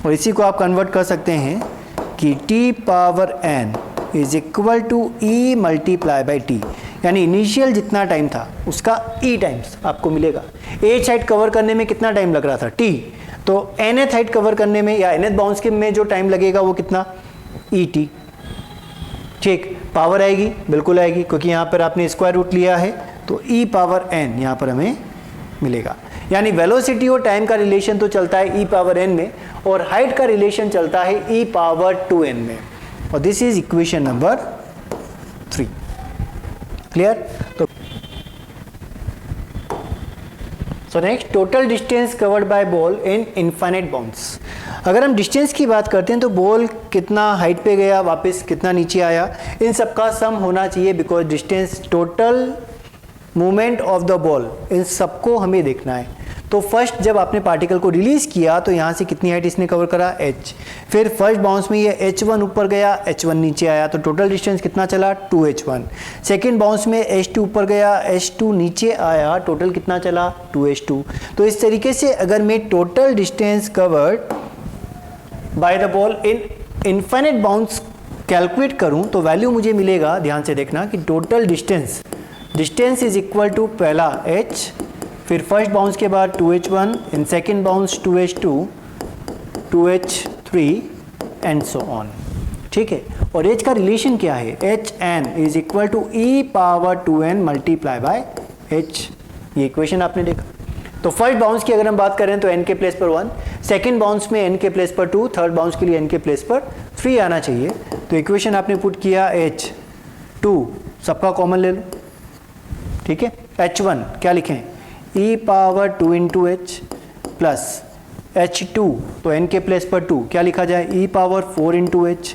और इसी को आप कन्वर्ट कर सकते हैं कि t power n is equal to e multiply by T, यानी इनिशियल जितना टाइम था उसका e टाइम्स आपको मिलेगा। एच हाइट कवर करने में कितना टाइम लग रहा था t, तो nth हाइट कवर करने में या nth बाउंस के में जो टाइम लगेगा वो कितना et। ठीक, पावर आएगी, बिल्कुल आएगी, क्योंकि यहाँ पर आपने स्क्वायर रूट लिया है, तो e पावर n यहाँ पर हमें मिलेगा। यानी वेलोसिटी और टाइम का रिलेशन तो चलता है e पावर n में, और हाइट का रिलेशन चलता है e पावर 2n में, और this is equation number 3। Clear? तो next, total distance covered by ball in infinite bounds. अगर हम डिस्टेंस की बात करते हैं तो बॉल कितना हाइट पे गया, वापस कितना नीचे आया, इन सब का सम होना चाहिए, because distance, total movement of the ball, इन सबको हमें देखना है। तो फर्स्ट जब आपने पार्टिकल को रिलीज किया तो यहाँ से कितनी हाइट इसने कवर करा, h। फिर फर्स्ट बाउंस में ये h1 ऊपर गया, h1 नीचे आया, तो टोटल डिस्टेंस कितना चला, 2h1। सेकेंड बाउंस में h2 ऊपर गया, h2 नीचे आया, टोटल कितना चला, 2h2। तो इस तरीके से अगर मैं total distance covered by the ball in infinite bounds calculate करूँ तो वैल्यू मुझे मिलेगा, ध्यान से देखना, कि total distance is equal to पहला h, फिर फर्स्ट बाउंस के बाद 2h1, in second bounce 2h2, 2h3 and so on. ठीक है, और h का रिलेशन क्या है, hn is equal to e power 2n multiply by h। ये इक्वेशन आपने देखा। तो फर्स्ट बाउंस की अगर हम बात करें तो n के प्लेस पर 1, सेकेंड बाउंस में n के प्लेस पर 2, थर्ड बाउंस के लिए n के प्लेस पर 3 आना चाहिए। तो इक्वेशन आपने पुट किया h2, सबका कॉमन ले लो, ठीक है। h1 क्या लिखें, e power 2 into h plus h2, तो n के प्लेस पर 2 क्या लिखा जाए, e पावर 4 इंटू h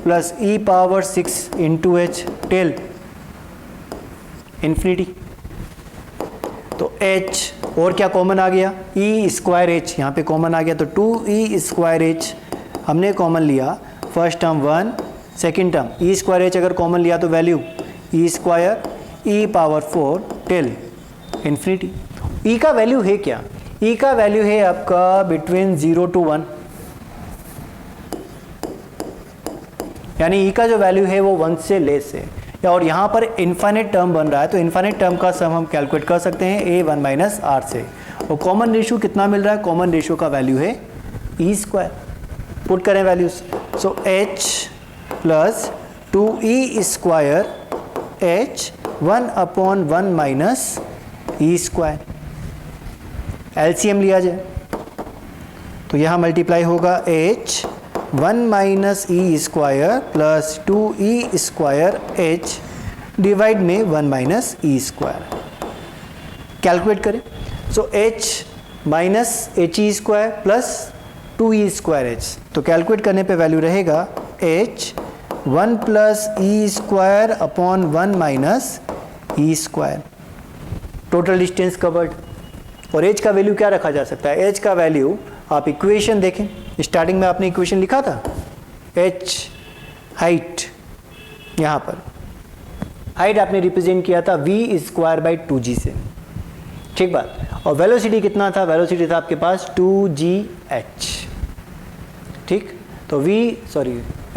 प्लस e power 6 into h till infinity. तो h और क्या कॉमन आ गया, e स्क्वायर h यहाँ पे कॉमन आ गया, तो 2e स्क्वायर h हमने कॉमन लिया, first term 1, second term e square h अगर कॉमन लिया तो value e square e power 4 till infinity. e का वैल्यू है क्या, e का वैल्यू है आपका बिटवीन 0 to 1, यानी e का जो वैल्यू है वो 1 से लेस है, और यहाँ पर इनफाइनाइट टर्म बन रहा है, तो इनफाइनाइट टर्म का सम हम कैलकुलेट कर सकते हैं a1 माइनस r से, और कॉमन रेशियो कितना मिल रहा है, कॉमन रेशियो का वैल्यू है e स्क्वायर। पुट करें values, so h plus 2e square h 1/1 minus e square, LCM लिया जाए तो यहाँ मल्टीप्लाई होगा h 1 माइनस ई square plus 2e square h divide में 1 माइनस ई स्क्वायर। कैलकुलेट करें, so h minus H E square plus 2e square h, तो कैलकुलेट करने पे वैल्यू रहेगा h 1 प्लस ई square upon 1 minus E square. Total distance covered, और h का वैल्यू क्या रखा जा सकता है, h का वैल्यू आप इक्वेशन देखें, स्टार्टिंग में आपने इक्वेशन लिखा था, h हाइट, यहाँ पर हाइट आपने रिप्रेजेंट किया था v स्क्वायर बाई 2g से, ठीक बात। और वेलोसिटी कितना था, वेलोसिटी था आपके पास 2gh, ठीक। तो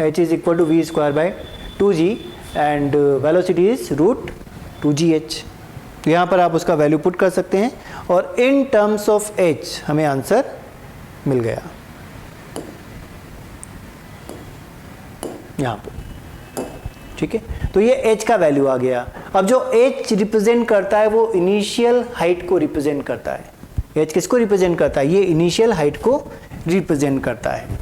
h is equal to v square by 2g and velocity is √2gh। तो यहाँ पर आप उसका वैल्यू पुट कर सकते हैं, और इन टर्म्स ऑफ h हमें आंसर मिल गया यहाँ पर, ठीक है। तो ये h का वैल्यू आ गया। अब जो h रिप्रेजेंट करता है वो इनिशियल हाइट को रिप्रेजेंट करता है। h किसको रिप्रेजेंट करता है, ये इनिशियल हाइट को रिप्रेजेंट करता है।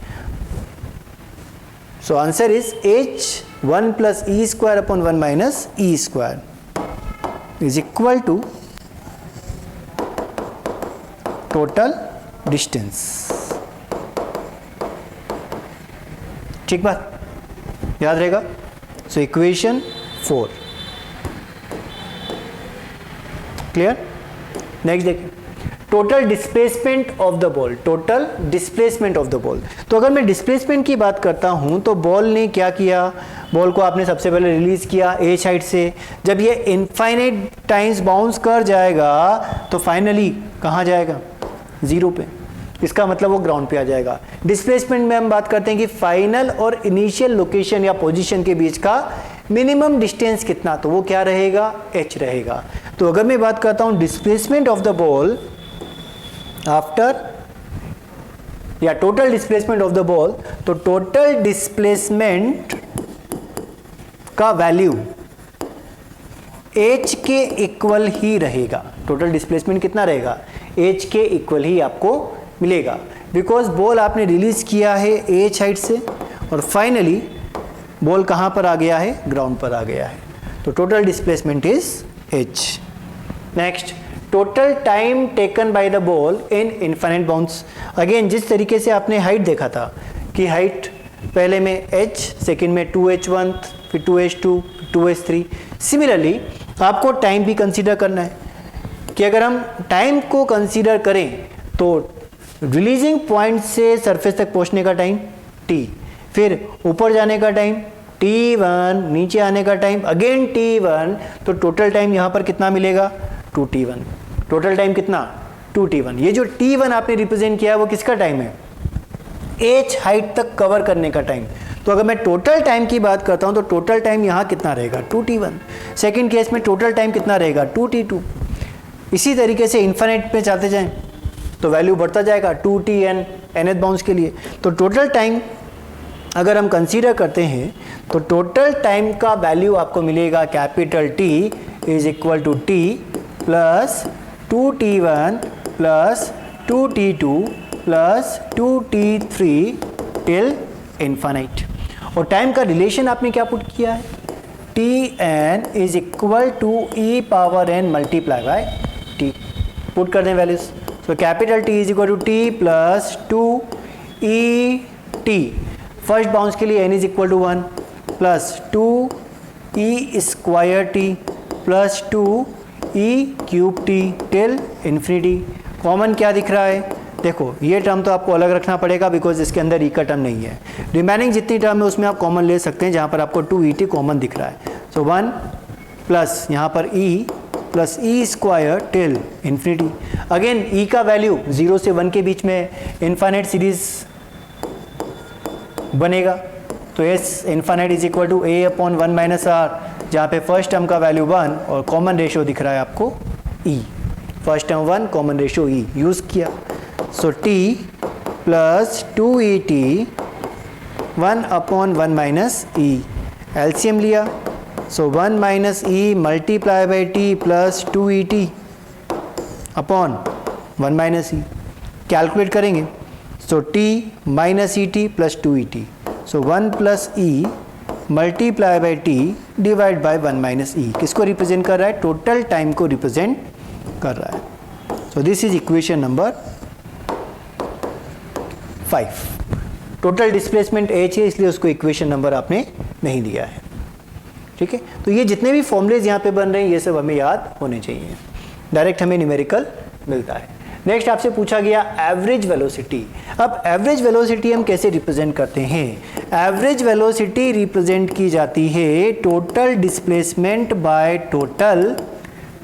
So answer is h 1 plus E square upon 1 minus E square is equal to total distance। ठीक बात, याद रहेगा। So equation 4 clear. नेक्स्ट देखिए, total displacement of the ball, total displacement of the ball. तो अगर मैं डिस्प्लेसमेंट की बात करता हूं तो बॉल ने क्या किया, बॉल को आपने सबसे पहले रिलीज किया ए साइड से, जब ये इनफाइनाइट टाइम्स बाउंस कर जाएगा तो फाइनली कहां जाएगा, जीरो पे, इसका मतलब वो ग्राउंड पे आ जाएगा। डिस्प्लेसमेंट में हम बात करते हैं कि फाइनल और इनिशियल लोकेशन या पोजीशन के बीच का मिनिमम डिस्टेंस कितना, तो वो क्या रहेगा, h रहेगा। तो अगर मैं बात करता हूं displacement of the ball after या total displacement of the ball, तो टोटल डिस्प्लेसमेंट का वैल्यू h के इक्वल ही रहेगा। टोटल डिस्प्लेसमेंट कितना रहेगा, h के इक्वल ही आपको मिलेगा, बिकॉज बॉल आपने रिलीज किया है ए साइड से और फाइनली बॉल कहां पर आ गया है, ग्राउंड पर आ गया है। तो total displacement is h। Next, total time taken bye the ball in infinite bounce. Again जिस तरीके से आपने हाइट देखा था कि हाइट पहले में h, सेकंड में 2h1, फिर 2h2, 2h3, सिमिलरली आपको टाइम भी कंसीडर करना है कि अगर हम टाइम को कंसीडर करें तो रिलीजिंग पॉइंट से सरफेस तक पहुंचने का टाइम t, फिर ऊपर जाने का टाइम t1, नीचे आने का टाइम अगेन t1, तो टोटल टाइम यहां पर कितना मिलेगा, 2t1। टोटल टाइम कितना, 2t1। ये जो t1 आपने रिप्रेजेंट किया है वो किसका टाइम है, h हाइट तक कवर करने का टाइम। तो अगर मैं टोटल टाइम की बात करता हूं तो टोटल टाइम यहां कितना रहेगा, 2t1। सेकंड केस में टोटल टाइम कितना रहेगा, 2t2। इसी तरीके से इन्फिनिट पे चलते जाएं तो वैल्यू बढ़ता जाएगा 2tn nth बाउंस के लिए। तो टोटल टाइम अगर हम कंसीडर करते हैं तो टोटल टाइम का वैल्यू आपको मिलेगा capital T is equal to T plus 2t1 plus 2t2 plus 2t3 till infinite. और टाइम का रिलेशन आपने क्या पुट किया है, tn is equal to e power n multiply by t। Put कर दें वैल्यूज, तो capital T is equal to T plus 2et, first bounce के लिए n is equal to 1 plus 2e square t plus 2e cube t till infinity. Common क्या दिख रहा है, देखो ये टर्म तो आपको अलग रखना पड़ेगा बिकॉज इसके अंदर e का टर्म नहीं है। रिमेनिंग जितनी टर्म है उसमें आप कॉमन ले सकते हैं, जहाँ पर आपको 2et कॉमन दिख रहा है। सो 1 प्लस यहाँ पर e प्लस ई square till infinity. Again e का वैल्यू 0 से 1 के बीच में इन्फाइनाइट सीरीज बनेगा, तो s infinite is equal to a upon 1 minus R, जहाँ पे फर्स्ट टर्म का वैल्यू 1 और कॉमन रेशियो दिख रहा है आपको e। First term 1, common ratio e use किया। सो t plus 2et 1 upon 1 minus e, LCM लिया, सो 1 minus e multiply by t plus 2et upon 1 minus e। Calculate करेंगे, सो t minus E T plus 2et, so 1 plus e multiply by t divide by 1 minus e। किसको रिप्रेजेंट कर रहा है, टोटल टाइम को रिप्रेजेंट कर रहा है। So this is equation number 5। Total displacement h है इसलिए उसको इक्वेशन नंबर आपने नहीं दिया है, ठीक है। तो ये जितने भी फॉर्मूलेज यहाँ पे बन रहे हैं ये सब हमें याद होने चाहिए, डायरेक्ट हमें न्यूमेरिकल मिलता है। नेक्स्ट आपसे पूछा गया एवरेज वेलोसिटी। अब एवरेज वेलोसिटी हम कैसे रिप्रेजेंट करते हैं, एवरेज वेलोसिटी रिप्रेजेंट की जाती है total displacement by total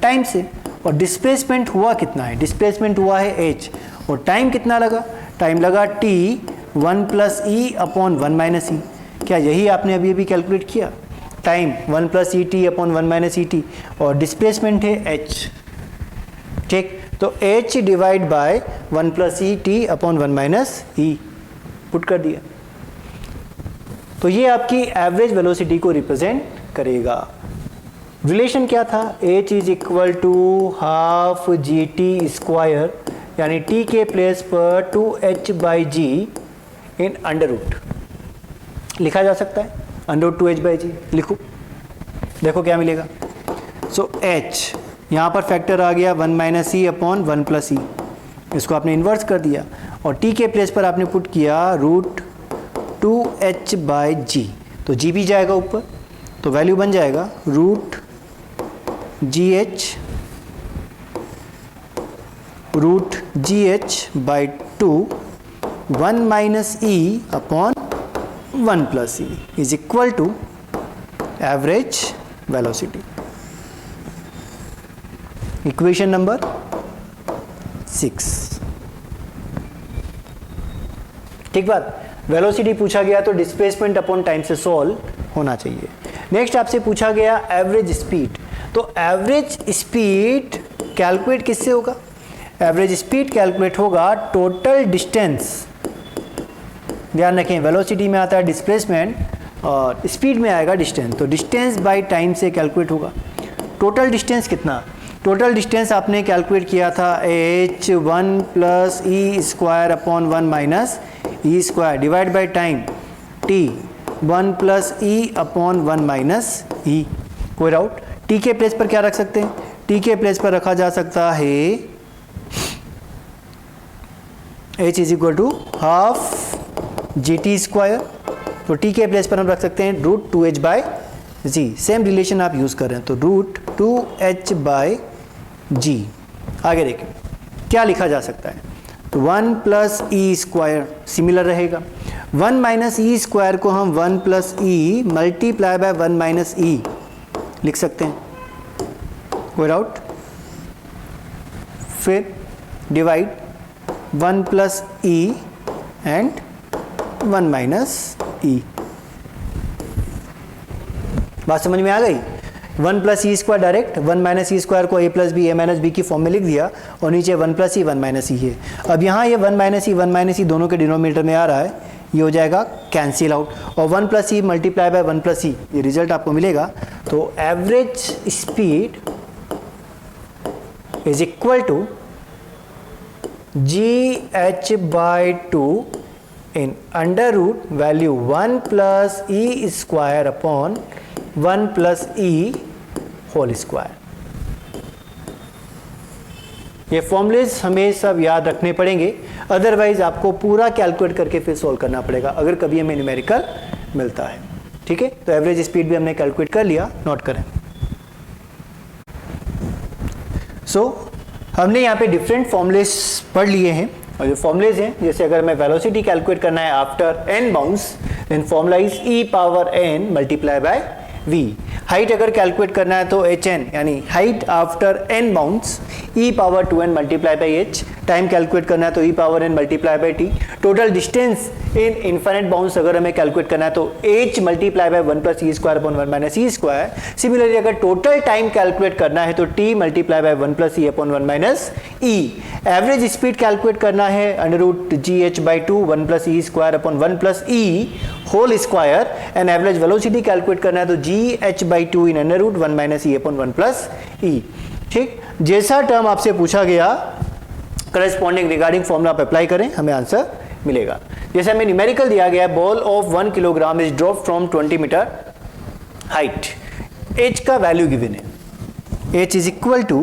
time से। और डिस्प्लेसमेंट हुआ कितना है, डिस्प्लेसमेंट हुआ है h, और टाइम कितना लगा, टाइम लगा t 1 प्लस ई अपॉन 1 माइनस ई। क्या यही आपने अभी अभी कैलकुलेट किया, time 1 plus E T upon 1 minus E T, और डिस्प्लेसमेंट है h, ठीक। तो h divide by 1 plus E T upon 1 minus E put कर दिया। तो ये आपकी एवरेज वेलोसिटी को रिप्रेजेंट करेगा। रिलेशन क्या था, h is equal to half G T square, यानी t के प्लेस पर 2h by G in under root लिखा जा सकता है, अंडर रूट 2h बाई जी लिखो, देखो क्या मिलेगा। सो h यहाँ पर फैक्टर आ गया 1 माइनस ई अपॉन 1 प्लस ई, इसको आपने इन्वर्स कर दिया और t के प्लेस पर आपने पुट किया रूट 2h बाई जी, तो जी भी जाएगा ऊपर, तो वैल्यू बन जाएगा root ji H root ji H by 2 1 minus E upon 1 plus E is equal to average velocity. Equation number 6। ठीक बात, वेलोसिटी पूछा गया तो डिस्प्लेसमेंट अपॉन टाइम से सॉल्व होना चाहिए। नेक्स्ट आपसे पूछा गया एवरेज स्पीड, तो एवरेज स्पीड कैलकुलेट किससे होगा? एवरेज स्पीड कैलकुलेट होगा टोटल डिस्टेंस। ध्यान रखें, वेलोसिटी में आता है डिस्प्लेसमेंट और स्पीड में आएगा डिस्टेंस, तो डिस्टेंस बाय टाइम से कैलकुलेट होगा। टोटल डिस्टेंस कितना? टोटल डिस्टेंस आपने कैलकुलेट किया था h1 plus E square upon 1 minus E square divide by time t 1 plus E upon 1 minus E. कोई डाउट? t के प्लेस पर क्या रख सकते हैं? t के प्लेस पर रखा जा सकता है h is equal to half G T square, तो t के प्लेस पर हम रख सकते हैं root 2h by g. Same relation आप यूज कर रहे हैं, तो रूट 2h बाई जी। आगे देखिए क्या लिखा जा सकता है, तो 1 प्लस ई स्क्वायर सिमिलर रहेगा। 1 माइनस ई स्क्वायर को हम 1 plus E multiply by 1 minus E लिख सकते हैं। कोई डाउट? फिर divide 1 plus E and 1 minus E. बात समझ में आ गई? 1 प्लस ई स्क्वायर डायरेक्ट 1 माइनस ई स्क्वायर को a plus B A minus B की फॉर्म में लिख दिया और नीचे 1 प्लस ई 1 माइनस ई है। अब यहाँ ये 1 माइनस ई दोनों के डिनोमिनेटर में आ रहा है, ये हो जाएगा कैंसिल आउट और 1 plus E multiply by 1 plus e, ये रिजल्ट आपको मिलेगा। तो average speed is equal to g H by 2 in under root value 1 plus E square upon 1 plus e whole square. ये फॉर्मूलेज हमें सब याद रखने पड़ेंगे, अदरवाइज आपको पूरा कैलकुलेट करके फिर सॉल्व करना पड़ेगा अगर कभी हमें न्यूमेरिकल मिलता है। ठीक है, तो एवरेज स्पीड भी हमने कैलकुलेट कर लिया, नोट करें। हमने यहाँ पे डिफरेंट फॉर्मूलेज पढ़ लिए हैं और जो फॉर्मूलेज हैं, जैसे अगर मैं वेलोसिटी कैलकुलेट करना है after n bounds, then formula is e power n multiply by v। Height अगर कैलकुलेट करना है तो hn यानी height after n bounds e power 2n multiply by h। Time calculate करना है तो e power n multiply by t। Total distance in infinite bounds अगर हमें कैलकुलेट करना है तो h multiply by 1 plus E square upon 1 minus E square. Similarly अगर टोटल टाइम कैलकुलेट करना है तो t multiply by 1 plus E upon 1 minus e. Average speed calculate करना है under root ji H by 2 1 plus E square upon 1 plus e whole square. And average velocity calculate करना है तो g H by 2 in under root 1 minus E upon 1 plus e. ठीक, जैसा टर्म आपसे पूछा गया करस्पॉन्डिंग रिगार्डिंग फॉर्मूला आप अप्लाई करें, हमें आंसर मिलेगा। जैसे हमें न्यूमेरिकल दिया गया है, ball of 1 kilogram is drop from 20 metre height. H का वैल्यू गिवन है, h is equal to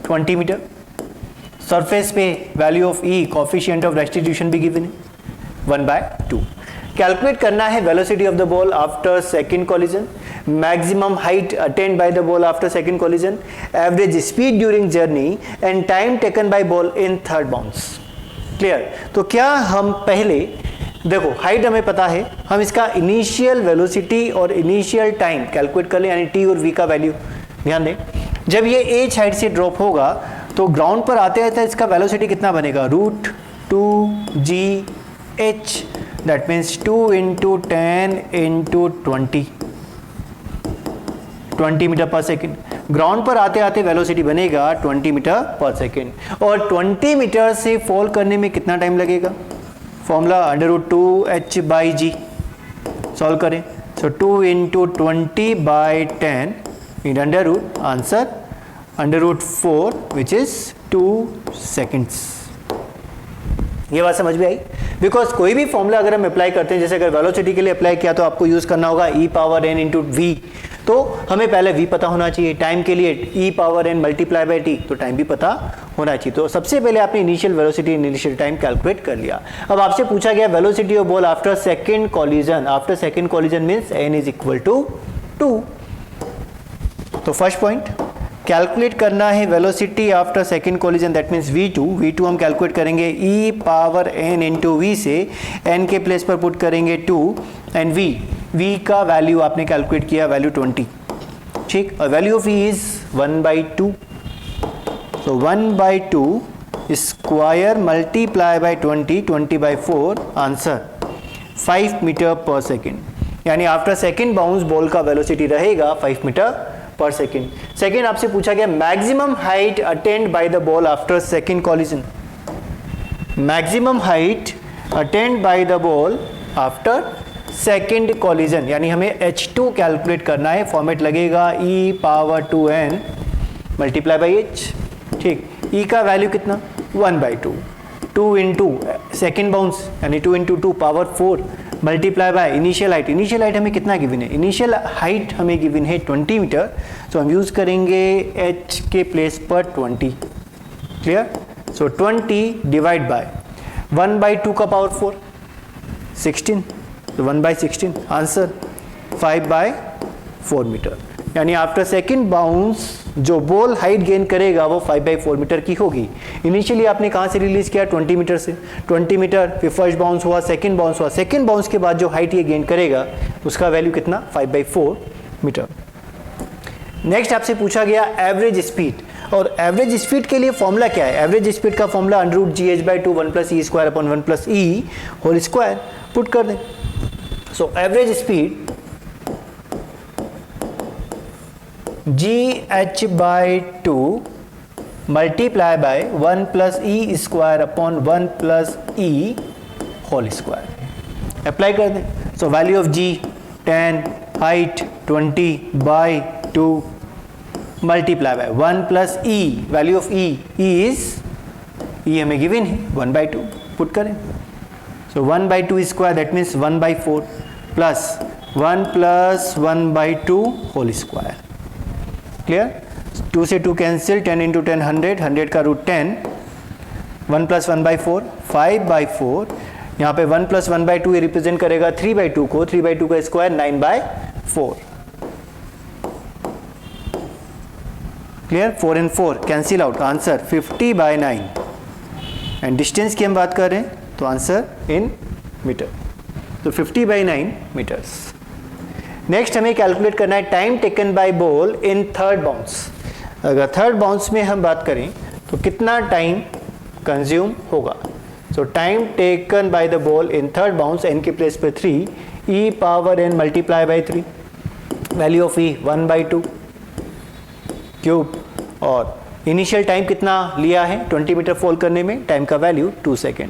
20 metre. Surface पे value of e, coefficient of restitution भी गिवन है 1/2। कैलकुलेट करना है velocity of the ball after second collision, maximum height attained by the ball after second collision, average speed during journey and time taken by ball in third bounce. Clear? तो क्या हम पहले देखो, हाइट हमें पता है, हम इसका इनिशियल वेलोसिटी और इनिशियल टाइम कैलकुलेट कर लें, यानी टी और वी का वैल्यू। ध्यान दें, जब ये एच हाइट से ड्रॉप होगा तो ग्राउंड पर आते आते इसका वेलोसिटी कितना बनेगा, root 2gh, that means 2 into 10 into 20 metre पर सेकेंड। ग्राउंड पर आते आते वेलोसिटी बनेगा 20 मीटर पर सेकेंड। और 20 मीटर से फॉल करने में कितना टाइम लगेगा? Formula under root 2h by g. Solve करें, so 2 into 20 by 10 in under root, answer under root 4 which is 2 seconds. ये बात समझ में आई? बिकॉज कोई भी फॉर्मूला अगर हम अप्लाई करते हैं, जैसे अगर वेलोसिटी के लिए अप्लाई किया तो आपको यूज करना होगा e power n into v, तो हमें पहले v पता होना चाहिए। टाइम के लिए e power n multiply by t, तो टाइम भी पता होना चाहिए। तो सबसे पहले आपने initial velocity initial time calculate कर लिया। अब आपसे पूछा गया velocity of ball after second collision. After second collision means n is equal to 2। तो फर्स्ट पॉइंट, कैलकुलेट करना है velocity after second collision, that means v2 हम कैलकुलेट करेंगे e power n into v से n के प्लेस पर पुट करेंगे 2 एंड v का वैल्यू आपने कैलकुलेट किया वैल्यू 20, ठीक, और value of e is 1/2, so 1/2 square multiply by 20/4, answer 5 meter पर सेकेंड, यानी आफ्टर सेकेंड बाउंस बॉल का वेलोसिटी रहेगा 5 मीटर पर सेकेंड। सेकेंड आपसे पूछा गया maximum height attained by the ball after second collision, maximum height attained by the ball after second collision, यानी हमें h2 कैलकुलेट करना है। फॉर्मेट लगेगा e power 2n multiply by h, ठीक, e का वैल्यू कितना 1/2, 2 इंटू सेकेंड बाउंस यानी 2 into 2 power 4 multiply by initial height, initial height हमें कितना गिवन है, इनिशियल हाइट हमें गिवन है 20 मीटर, तो हम यूज करेंगे h के प्लेस पर 20, क्लियर, सो 20 डिवाइड बाय 1/2 का पावर 4 16, तो 1/16, आंसर 5/4 मीटर, यानी आफ्टर सेकेंड बाउंस जो बॉल हाइट गेन करेगा वो 5/4 मीटर की होगी। इनिशियली आपने कहाँ से रिलीज किया 20 मीटर से, 20 मीटर, फिर फर्स्ट बाउंस हुआ, सेकंड बाउंस हुआ, सेकंड बाउंस के बाद जो हाइट ये गेन करेगा उसका वैल्यू कितना 5/4 मीटर। नेक्स्ट आपसे पूछा गया एवरेज स्पीड, और एवरेज स्पीड के लिए फॉर्मूला क्या है, एवरेज स्पीड का formula √gh/2 1 + e² / 1 + e whole square put कर दें। So average speed gh/2 multiply by 1 + e² / 1 + e whole square, apply कर दें। So value of g 10, height 20/2 multiply by 1 + e, value of e is e हमें गिवन है 1/2, पुट करें। So 1/2 square that means 1/4 plus 1 + 1/2 whole square, clear, 2 से 2 कैंसिल, 10 इंटू 10 100, 100 का √10, 1 + 1/4 5/4, यहाँ पे 1 + 1/2 ये रिप्रेजेंट करेगा 3/2 को, 3/2 का square 9/4, clear, 4 and 4 cancel out, answer 50/9, and distance की हम बात कर रहे हैं तो आंसर इन मीटर, तो 50/9 मीटर्स। नेक्स्ट हमें कैलकुलेट करना है time taken by ball in third bounce. अगर थर्ड बाउंस में हम बात करें तो कितना टाइम कंज्यूम होगा। सो time taken bye the ball in third bounce, n के प्लेस पे 3, e power n multiply bye 3, value of e 1/2 cube, और इनिशियल टाइम कितना लिया है 20 मीटर फॉल करने में, टाइम का value 2 second,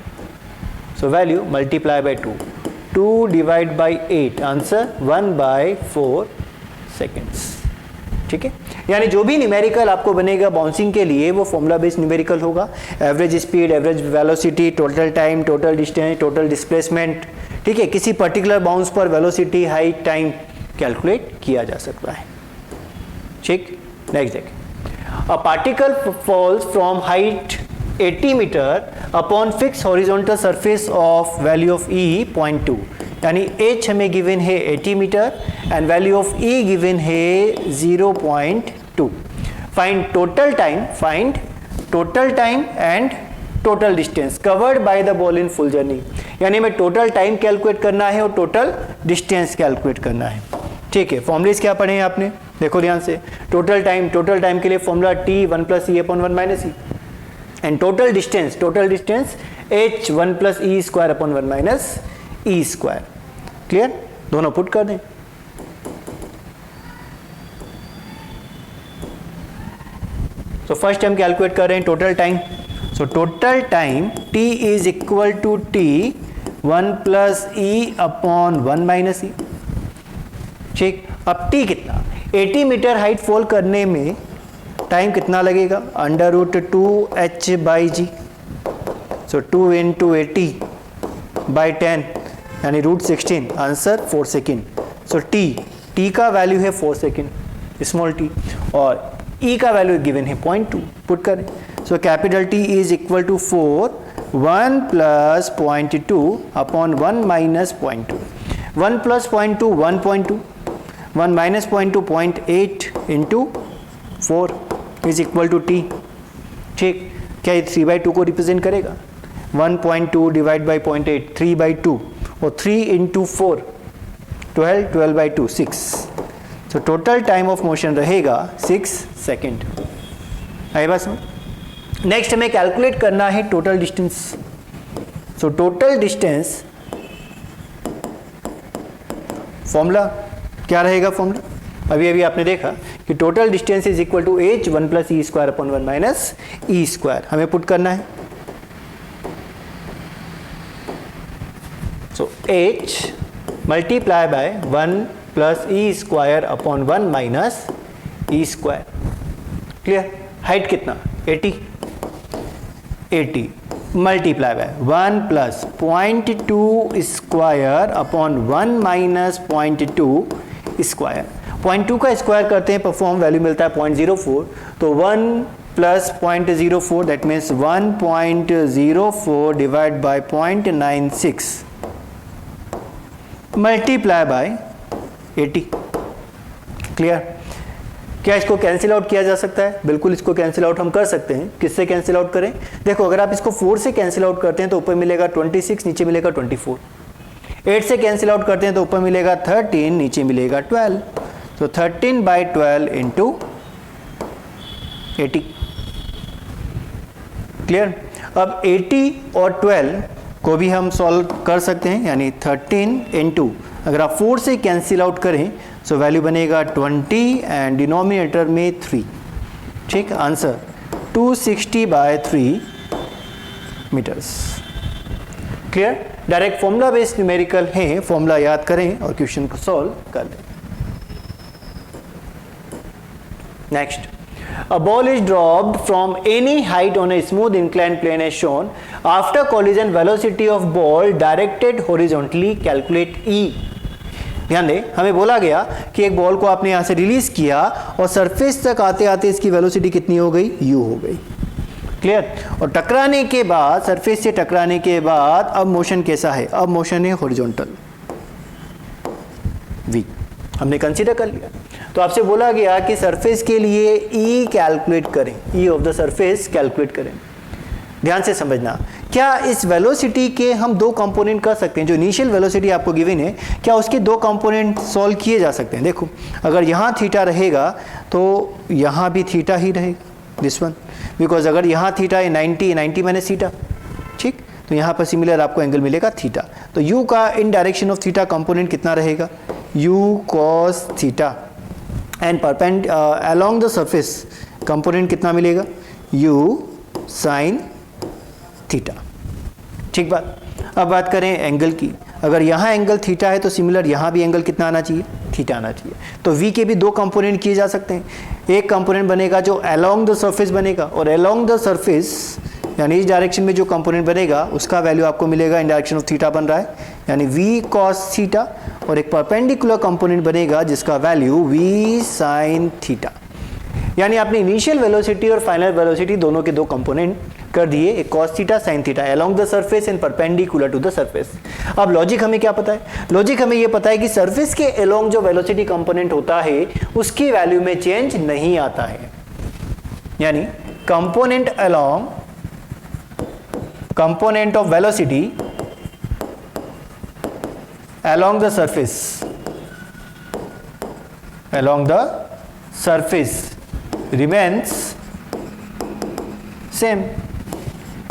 so value multiply by 2 divide by 8, answer 1/4 seconds, ठीक है। यानी जो भी न्यूमेरिकल आपको बनेगा बाउंसिंग के लिए वो फॉर्मूला बेस्ड न्यूमेरिकल होगा, average speed, average velocity, total time, total distance, total displacement, ठीक है, किसी पर्टिकुलर बाउंस पर वेलोसिटी, हाइट, टाइम कैलकुलेट किया जा सकता है, ठीक। नेक्स्ट देखिए, a particle falls from height 80 meter upon fix horizontal surface of value of e 0.2, यानी h हमें गिवन है 80 meter and value of e गिवन है 0.2। Find total time and total distance covered by the ball in full journey, यानी हमें टोटल टाइम कैलकुलेट करना है और टोटल डिस्टेंस कैलकुलेट करना है, ठीक है। फॉर्मूलेज क्या पढ़े हैं आपने, देखो ध्यान से, टोटल टाइम के लिए formula t 1 + e / 1 - e, and total distance h 1 + e² / 1 - e², clear, दोनों पुट कर दें। तो फर्स्ट हम कैलकुलेट कर रहे हैं total time, so total time t is equal to t 1 + e / 1 - e, ठीक। अब t कितना, 80 मीटर हाइट फॉल करने में टाइम कितना लगेगा, √2h/g, सो 2 × 80/10 यानी √16, आंसर 4 सेकेंड। सो t का वैल्यू है 4 सेकेंड, स्मॉल t, और e का वैल्यू गिवन है 0.2, पुट करें। So capital T is equal to 4, 1 + 0.2 / 1 - 0.2, 1 + 0.2 1.2, 1 - 0.2 0.8 × 4, is equal to T. ठीक, क्या ये 3/2 को रिप्रेजेंट करेगा? 1.2 डिवाइड बाई 0.8, 3/2, और 3 इंटू 4 12, 12/2 6। तो टोटल टाइम ऑफ मोशन रहेगा 6 सेकेंड। आई बस। नेक्स्ट हमें कैलकुलेट करना है total distance. So total distance formula क्या रहेगा? फॉर्मूला अभी आपने देखा कि total distance is equal to h 1 plus E square upon 1 minus E square. हमें पुट करना है। So h multiply by 1 plus E square upon 1 minus E square. Clear? Height कितना? 80 multiply by 1 plus 0.2 square upon 1 minus 0.2 square. 0.2 का स्क्वायर करते हैं, परफॉर्म वैल्यू मिलता है 0.04, तो 1 plus 0.04 that means 1.04 divide by 0.96 multiply by 80। Clear? क्या इसको कैंसिल आउट किया जा सकता है? बिल्कुल, इसको कैंसिल आउट हम कर सकते हैं। किससे कैंसिल आउट करें? देखो, अगर आप इसको 4 से कैंसिल आउट करते हैं तो ऊपर मिलेगा 26, नीचे मिलेगा 24। 8 से कैंसिल आउट करते हैं तो ऊपर मिलेगा 13, नीचे मिलेगा 12। तो 13/12 इंटू 80। क्लियर? अब 80 और 12 को भी हम सॉल्व कर सकते हैं, यानी 13 इंटू, अगर आप 4 से कैंसिल आउट करें सो वैल्यू बनेगा 20 एंड डिनोमिनेटर में 3। ठीक, answer 260/3 meters. Clear? Direct formula based numerical है, फॉर्मूला याद करें और क्वेश्चन को सॉल्व कर लें। Next, a ball is dropped from any height on a smooth inclined plane as shown. After collision, velocity of ball directed horizontally, calculate E. ध्यान दें, हमें बोला गया कि एक बॉल को आपने यहां से रिलीज किया और सरफेस तक आते आते इसकी वेलोसिटी कितनी हो गई? u हो गई। क्लियर? और टकराने के बाद, सरफेस से टकराने के बाद अब मोशन कैसा है? अब मोशन है हॉरिजॉन्टल, v हमने कंसीडर कर लिया। तो आपसे बोला गया कि सरफेस के लिए E कैलकुलेट करें, E of the surface calculate करें। ध्यान से समझना, क्या इस वेलोसिटी के हम दो कंपोनेंट कर सकते हैं? जो इनिशियल वेलोसिटी आपको गिवन है, क्या उसके दो कंपोनेंट सॉल्व किए जा सकते हैं? देखो, अगर यहाँ थीटा रहेगा तो यहाँ भी थीटा ही रहेगा, दिस वन, बिकॉज अगर यहाँ थीटा है 90 माइनस थीटा, ठीक, तो यहाँ पर सिमिलर आपको एंगल मिलेगा थीटा। तो u का इन डायरेक्शन ऑफ थीटा कंपोनेंट कितना रहेगा? u cos theta, and along the surface component कितना मिलेगा? u sin theta. ठीक बात। अब बात करें एंगल की, अगर यहाँ एंगल थीटा है तो सिमिलर यहाँ भी एंगल कितना आना चाहिए? थीटा आना चाहिए। तो v के भी दो कंपोनेंट किए जा सकते हैं। एक कंपोनेंट बनेगा जो along द सरफेस बनेगा, और along द सरफेस यानी इस डायरेक्शन में जो कंपोनेंट बनेगा उसका वैल्यू आपको मिलेगा इन डायरेक्शन ऑफ थीटा बन रहा है, यानी v cos थीटा, और एक परपेंडिकुलर कंपोनेंट बनेगा जिसका वैल्यू v sin थीटा। यानी आपने इनिशियल वेलोसिटी और फाइनल वेलोसिटी दोनों के दो कंपोनेंट कर दिए, एक cos theta sin theta along the surface and perpendicular to the surface. अब लॉजिक हमें क्या पता है? लॉजिक हमें ये पता है कि सरफेस के along जो वेलोसिटी कंपोनेंट होता है उसकी वैल्यू में चेंज नहीं आता है, यानी component along, component of velocity along the surface remains same,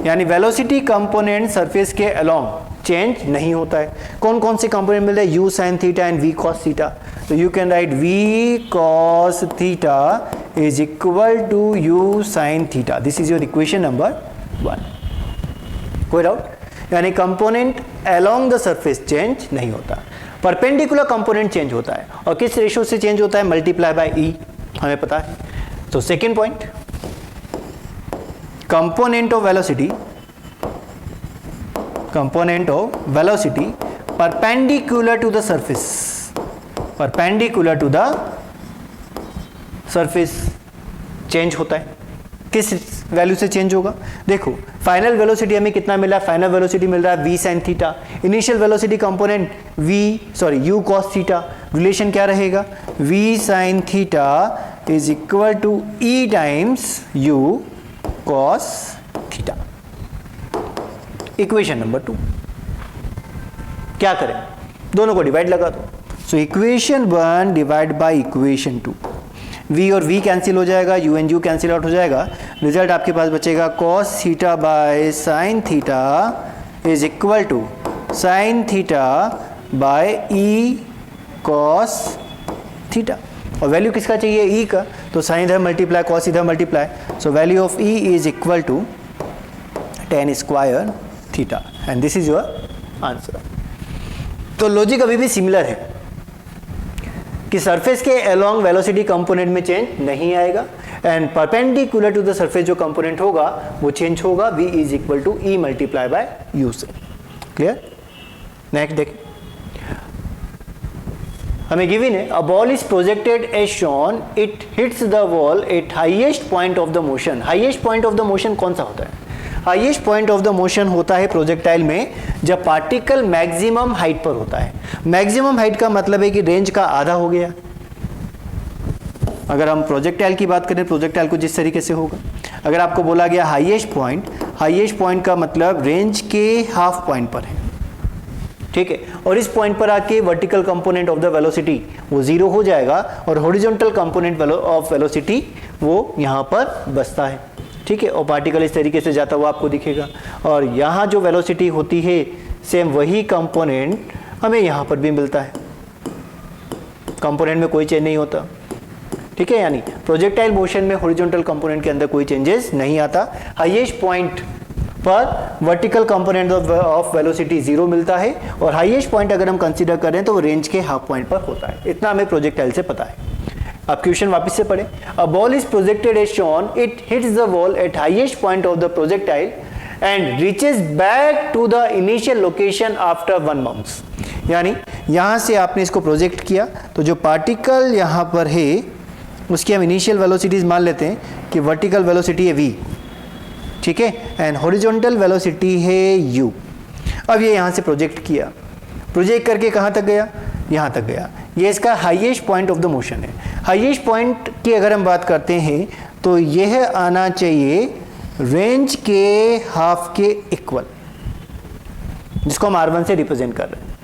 यानी वेलोसिटी कंपोनेंट सरफेस के along चेंज नहीं होता है। कौन कौन से कंपोनेंट मिलते हैं? u sin theta and v cos theta. तो you can write v cos theta is equal to u sin theta. This is your equation number 1। कोई डाउट? यानी component along the surface change नहीं होता, परपेंडिकुलर कंपोनेंट चेंज होता है। और किस रेशियो से चेंज होता है? मल्टीप्लाई बाय ई, हमें पता है। तो second point, component of velocity perpendicular to the surface change होता है। किस वैल्यू से चेंज होगा? देखो, फाइनल वेलोसिटी हमें कितना मिला? फाइनल वेलोसिटी मिल रहा है v sin theta. Initial velocity component u cos theta. Relation क्या रहेगा? v sin theta is equal to e times u cos theta. Equation number 2, क्या करें, दोनों को डिवाइड लगा दो। सो equation 1 divide by equation 2, v और v कैंसिल हो जाएगा, u एंड u कैंसिल आउट हो जाएगा, रिजल्ट आपके पास बचेगा cos theta by sin theta is equal to sin theta bye e cos theta. और वैल्यू किसका चाहिए, e का, तो sin इधर मल्टीप्लाई cos इधर multiply, so value of e is equal to tan square theta and this is your answer. तो लॉजिक अभी भी सिमिलर है कि सरफेस के अलोंग वेलोसिटी कंपोनेंट में चेंज नहीं आएगा and perpendicular to the surface जो कंपोनेंट होगा वो चेंज होगा, v is equal to e multiply by u से। क्लियर? नेक्स्ट देखिए, हमें गिवन है a ball is projected as shown, it hits the wall at highest point of the motion. Highest point of the motion कौन सा होता है? Highest point of the motion होता है प्रोजेक्टाइल में जब पार्टिकल मैक्सिमम हाइट पर होता है। मैक्सिमम हाइट का मतलब है कि रेंज का आधा हो गया। अगर हम प्रोजेक्टाइल की बात करें, प्रोजेक्टाइल को जिस तरीके से होगा, अगर आपको बोला गया हाईएस्ट पॉइंट का मतलब रेंज के हाफ पॉइंट पर है, ठीक है, और इस पॉइंट पर आके vertical component of the velocity वो जीरो हो जाएगा और हॉरिजॉन्टल कंपोनेंट ऑफ वेलोसिटी वो यहाँ पर बसता है, ठीक है, और पार्टिकल इस तरीके से जाता हुआ आपको दिखेगा और यहाँ जो वेलोसिटी होती है सेम वही कंपोनेंट हमें यहाँ पर भी मिलता है। कंपोनेंट में कोई चेंज नहीं होता, ठीक है, यानी प्रोजेक्टाइल मोशन में हॉरिजॉन्टल कंपोनेंट के अंदर कोई चेंजेस नहीं आता। हाईएस्ट पॉइंट पर vertical component of velocity zero मिलता है और हाईएस्ट पॉइंट अगर हम कंसीडर करें तो वो रेंज के हाफ पॉइंट पर होता है। इतना हमें प्रोजेक्टाइल से पता है। अब क्वेश्चन वापस से पढ़ें। A ball is projected as shown, it hits the wall at highest point of the projectile and reaches back to the initial location after 1 bounce. यानी यहाँ से आपने इसको प्रोजेक्ट किया तो जो पार्टिकल यहाँ पर है उसकी हम इनिशियल वेलोसिटीज मान लेते हैं कि वर्टिकल वेलोसिटी है v, ठीक है, एंड हॉरिजॉन्टल वेलोसिटी है u। अब ये यहाँ से प्रोजेक्ट किया, प्रोजेक्ट करके कहाँ तक गया, यहाँ तक गया। ये इसका highest point of the motion है। हाईएस्ट पॉइंट की अगर हम बात करते हैं तो यह आना चाहिए रेंज के हाफ के इक्वल, जिसको हम R1 से रिप्रेजेंट कर रहे हैं,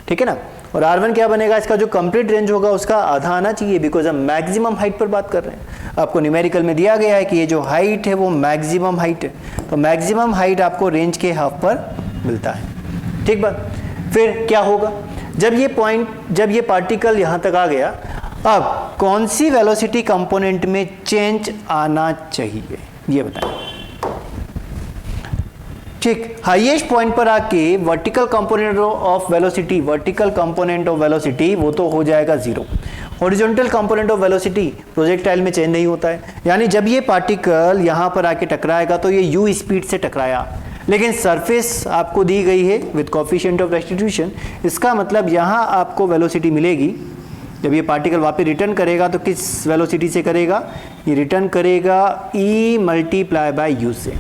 ठीक है ना। और R1 क्या बनेगा, इसका जो कंप्लीट रेंज होगा उसका आधा आना चाहिए, बिकॉज हम मैक्सिमम हाइट पर बात कर रहे हैं। आपको न्यूमेरिकल में दिया गया है कि ये जो हाइट है वो मैक्सिमम हाइट है, तो मैक्सिमम हाइट आपको रेंज के हाफ पर मिलता है, ठीक बात। फिर क्या होगा, जब ये पार्टिकल यहाँ तक आ गया, अब कौन सी वेलोसिटी कंपोनेंट में चेंज आना चाहिए ये बताएं, ठीक। हाईएस्ट पॉइंट पर आके वर्टिकल कंपोनेंट ऑफ वेलोसिटी वो तो हो जाएगा zero. Horizontal component of velocity projectile में चेंज नहीं होता है, यानी जब ये पार्टिकल यहाँ पर आके टकराएगा तो ये u स्पीड से टकराया, लेकिन सरफेस आपको दी गई है विद कोफिशिएंट ऑफ रेस्टिट्यूशन। इसका मतलब यहाँ आपको वेलोसिटी मिलेगी, जब ये पार्टिकल वापस रिटर्न करेगा तो किस वेलोसिटी से करेगा, ये रिटर्न करेगा e मल्टीप्लाई बाय u से।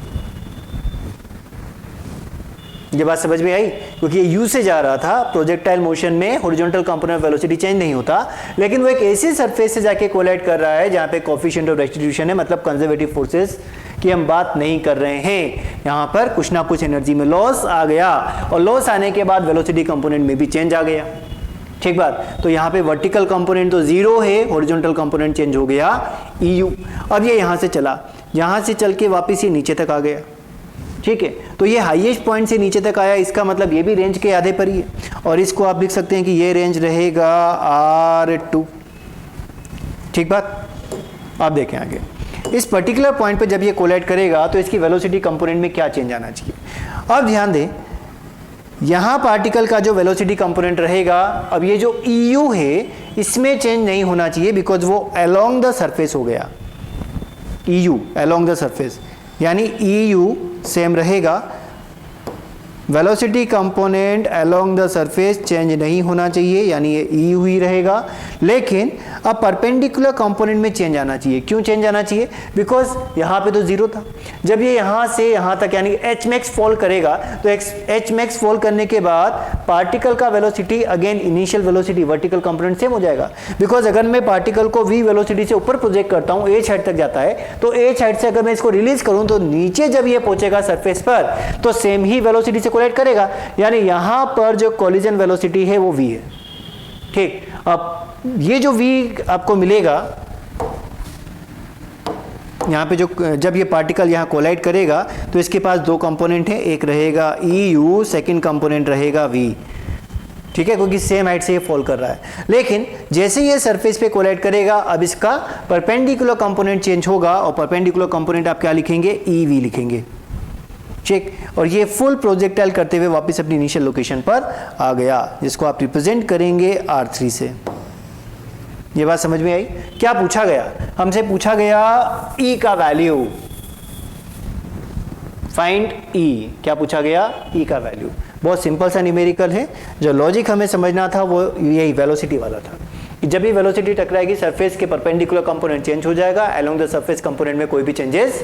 ये बात समझ में आई, क्योंकि ये u से जा रहा था। प्रोजेक्टाइल मोशन में हॉरिजॉन्टल कंपोनेंट वेलोसिटी चेंज नहीं होता, लेकिन वो एक ऐसे सरफेस से जाके कोलाइड कर रहा है जहाँ पे कोफिशिएंट ऑफ रेस्टिट्यूशन है, मतलब कंजर्वेटिव फोर्सेस की हम बात नहीं कर रहे हैं। यहाँ पर कुछ ना कुछ एनर्जी में लॉस आ गया और लॉस आने के बाद वेलोसिटी कंपोनेंट में भी चेंज आ गया, ठीक बात। तो यहाँ पे वर्टिकल कंपोनेंट तो जीरो है, हॉरिजॉन्टल कंपोनेंट चेंज हो गया EU। अब ये यहाँ से चला, यहाँ से चल के वापस ये नीचे तक आ गया, ठीक है। तो ये हाईएस्ट पॉइंट से नीचे तक आया, इसका मतलब ये भी रेंज के आधे पर ही है, और इसको आप लिख सकते हैं कि ये रेंज रहेगा R2, ठीक बात। आप देखें आगे, इस पर्टिकुलर पॉइंट पे जब ये कोलाइड करेगा तो इसकी वेलोसिटी कंपोनेंट में क्या चेंज आना चाहिए। अब ध्यान दें, यहाँ पार्टिकल का जो वेलोसिटी कंपोनेंट रहेगा, अब ये जो EU है इसमें चेंज नहीं होना चाहिए, बिकॉज वो अलोंग द सरफेस हो गया। EU अलोंग द सरफेस, यानी EU सेम रहेगा velocity component along the surface change नहीं होना चाहिए, यानी ये ई हुई रहेगा, लेकिन अब परपेंडिकुलर कंपोनेंट में चेंज आना चाहिए। क्यों चेंज आना चाहिए? बिकॉज यहाँ पे तो जीरो था, जब ये यहाँ से यहाँ तक यानी एच मैक्स फॉल करेगा तो एच मैक्स फॉल करने के बाद पार्टिकल का velocity again initial velocity vertical component same हो जाएगा। बिकॉज अगर मैं पार्टिकल को v वेलोसिटी से ऊपर प्रोजेक्ट करता हूँ, एच हाइट तक जाता है, तो एच हाइट से अगर मैं इसको रिलीज करूँ तो नीचे जब ये पहुंचेगा सरफेस पर तो सेम ही वेलोसिटी से कोलाइड करेगा, यानी यहाँ पर जो कोलिजन वेलोसिटी है वो v है। ठीक, अब ये जो v आपको मिलेगा यहाँ पे, जो जब ये पार्टिकल यहाँ कोलाइड करेगा तो इसके पास दो कंपोनेंट हैं, एक रहेगा EU, सेकंड कंपोनेंट रहेगा v। ठीक है, क्योंकि सेम हाइट से ये फॉल कर रहा है। लेकिन जैसे ये सरफेस पे कोलाइड करेगा, अब इसका परपेंडिकुलर कंपोनेंट चेंज होगा और परपेंडिकुलर कंपोनेंट आप क्या लिखेंगे? EV लिखेंगे। ठीक, और ये फुल प्रोजेक्टाइल करते हुए वापस अपनी इनिशियल लोकेशन पर आ गया, जिसको आप रिप्रेजेंट करेंगे R3 से। ये बात समझ में आई? क्या पूछा गया? हमसे पूछा गया E का वैल्यू, फाइंड E। क्या पूछा गया? E का वैल्यू। बहुत सिंपल सा न्यूमेरिकल है, जो लॉजिक हमें समझना था वो यही वेलोसिटी वाला था कि जब भी वेलोसिटी टकराएगी सरफेस के परपेंडिकुलर कंपोनेंट चेंज हो जाएगा, अलोंग द सरफेस कंपोनेंट में कोई भी चेंजेस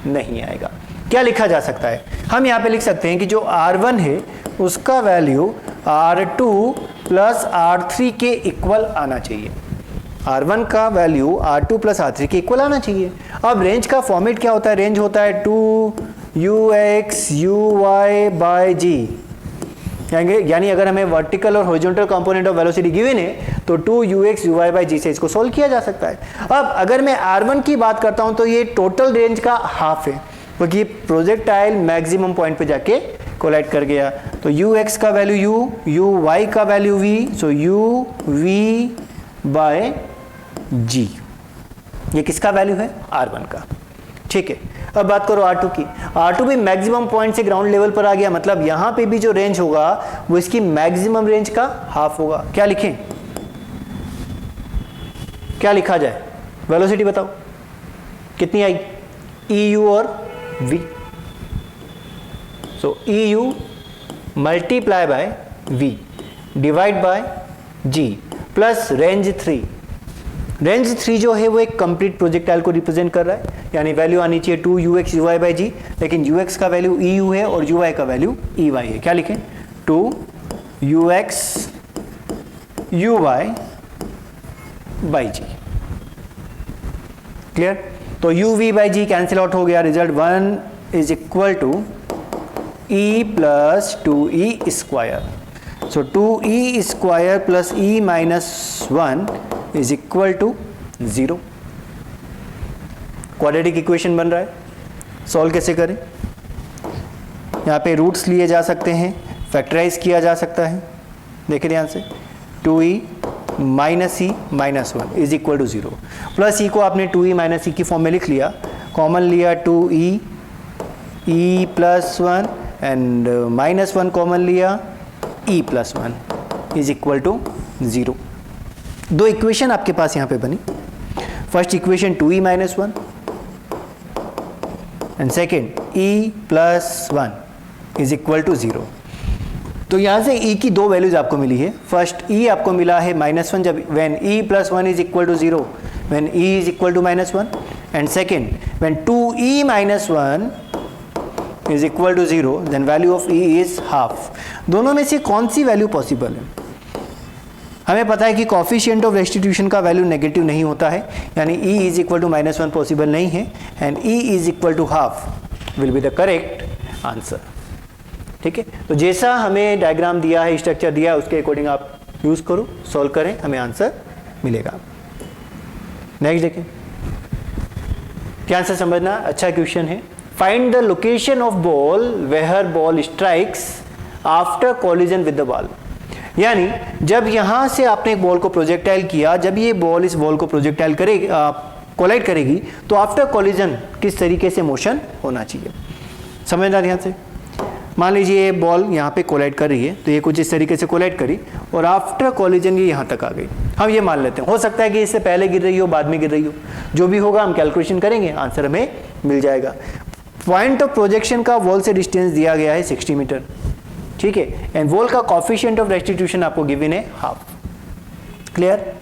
नहीं आएगा। क्या लिखा जा सकता है? हम यहाँ पे लिख सकते हैं कि जो R1 है उसका वैल्यू R2 प्लस R3 के इक्वल आना चाहिए। R1 का वैल्यू R2 प्लस R3 के इक्वल आना चाहिए। अब रेंज का फॉर्मेट क्या होता है? रेंज होता है 2ux uy बाय g, यानी अगर हमें वर्टिकल और horizontal component of velocity given है तो 2ux uy बाय g से इसको सोल्व किया जा सकता है। अब अगर मैं R1 की बात करता हूं तो ये टोटल रेंज का हाफ है, क्योंकि प्रोजेक्टाइल मैक्सिमम पॉइंट पे जाके कोलाइड कर गया। तो ux का वैल्यू u, uy का value v, so uv by g। ये किसका वैल्यू है? R1 का। ठीक है, अब बात करो R2 की। R2 भी मैक्सिमम पॉइंट से ग्राउंड लेवल पर आ गया, मतलब यहां पे भी जो रेंज होगा वो इसकी मैक्सिमम रेंज का हाफ होगा। क्या लिखें? क्या लिखा जाए? वेलोसिटी बताओ कितनी आई? EU और V। So EU multiply by V divide by G plus range 3। Range 3 जो है वो एक कंप्लीट प्रोजेक्टाइल को रिप्रेजेंट कर रहा है, यानी वैल्यू आनी चाहिए 2ux uy बाय g, लेकिन ux का वैल्यू EU है और uy का वैल्यू EY है। क्या लिखें? 2ux uy by g। Clear? तो uv by g cancel out हो गया, result 1 is equal to e plus 2e square. So 2e square plus e minus 1 is equal to 0। Quadratic equation बन रहा है। सॉल्व कैसे करें? यहाँ पे रूट्स लिए जा सकते हैं, फैक्टराइज किया जा सकता है। देखिए ध्यान से, 2e minus e minus 1 is equal to 0। Plus e को आपने 2e माइनस ई की फॉर्म में लिख लिया, कॉमन लिया 2e e plus 1 and minus 1 common लिया e plus 1 is equal to 0। दो इक्वेशन आपके पास यहाँ पे बनी। First equation 2e minus 1 and second e plus 1 is equal to 0। तो यहाँ से e की दो वैल्यूज आपको मिली है। फर्स्ट e आपको मिला है -1 जब when e plus 1 is equal to 0, when e is equal to -1, and second when 2e minus 1 is equal to 0 then value of e is half. दोनों में से कौन सी वैल्यू पॉसिबल है? हमें पता है कि कोफिशिएंट ऑफ रेस्टिट्यूशन का वैल्यू नेगेटिव नहीं होता है, यानी e is equal to -1 possible नहीं है, and e is equal to half will be the correct answer. ठीक है, तो जैसा हमें डायग्राम दिया है, स्ट्रक्चर दिया है, उसके अकॉर्डिंग आप यूज करो, सॉल्व करें, हमें आंसर मिलेगा। नेक्स्ट देखें, क्या आंसर समझना, अच्छा क्वेश्चन है। Find the location of ball where ball strikes after collision with the ball. यानी जब यहां से आपने एक बॉल को प्रोजेक्टाइल किया, जब ये बॉल इस बॉल को प्रोजेक्टाइल करेगी, कोलाइड करेगी, तो आफ्टर कॉलिजन किस तरीके से मोशन होना चाहिए, समझना ध्यान से। मान लीजिए ये बॉल यहाँ पे कोलाइड कर रही है, तो ये कुछ इस तरीके से कोलाइड करी और आफ्टर कॉलिजन ये यहाँ तक आ गई। हम ये मान लेते हैं, हो सकता है कि इससे पहले गिर रही हो, बाद में गिर रही हो, जो भी होगा हम कैलकुलेशन करेंगे, आंसर हमें मिल जाएगा। पॉइंट ऑफ प्रोजेक्शन का वॉल से डिस्टेंस दिया गया है 60 मीटर। ठीक है, एंड वॉल का कोफिशिएंट ऑफ रेस्टिट्यूशन आपको गिवन है हाफ। क्लियर,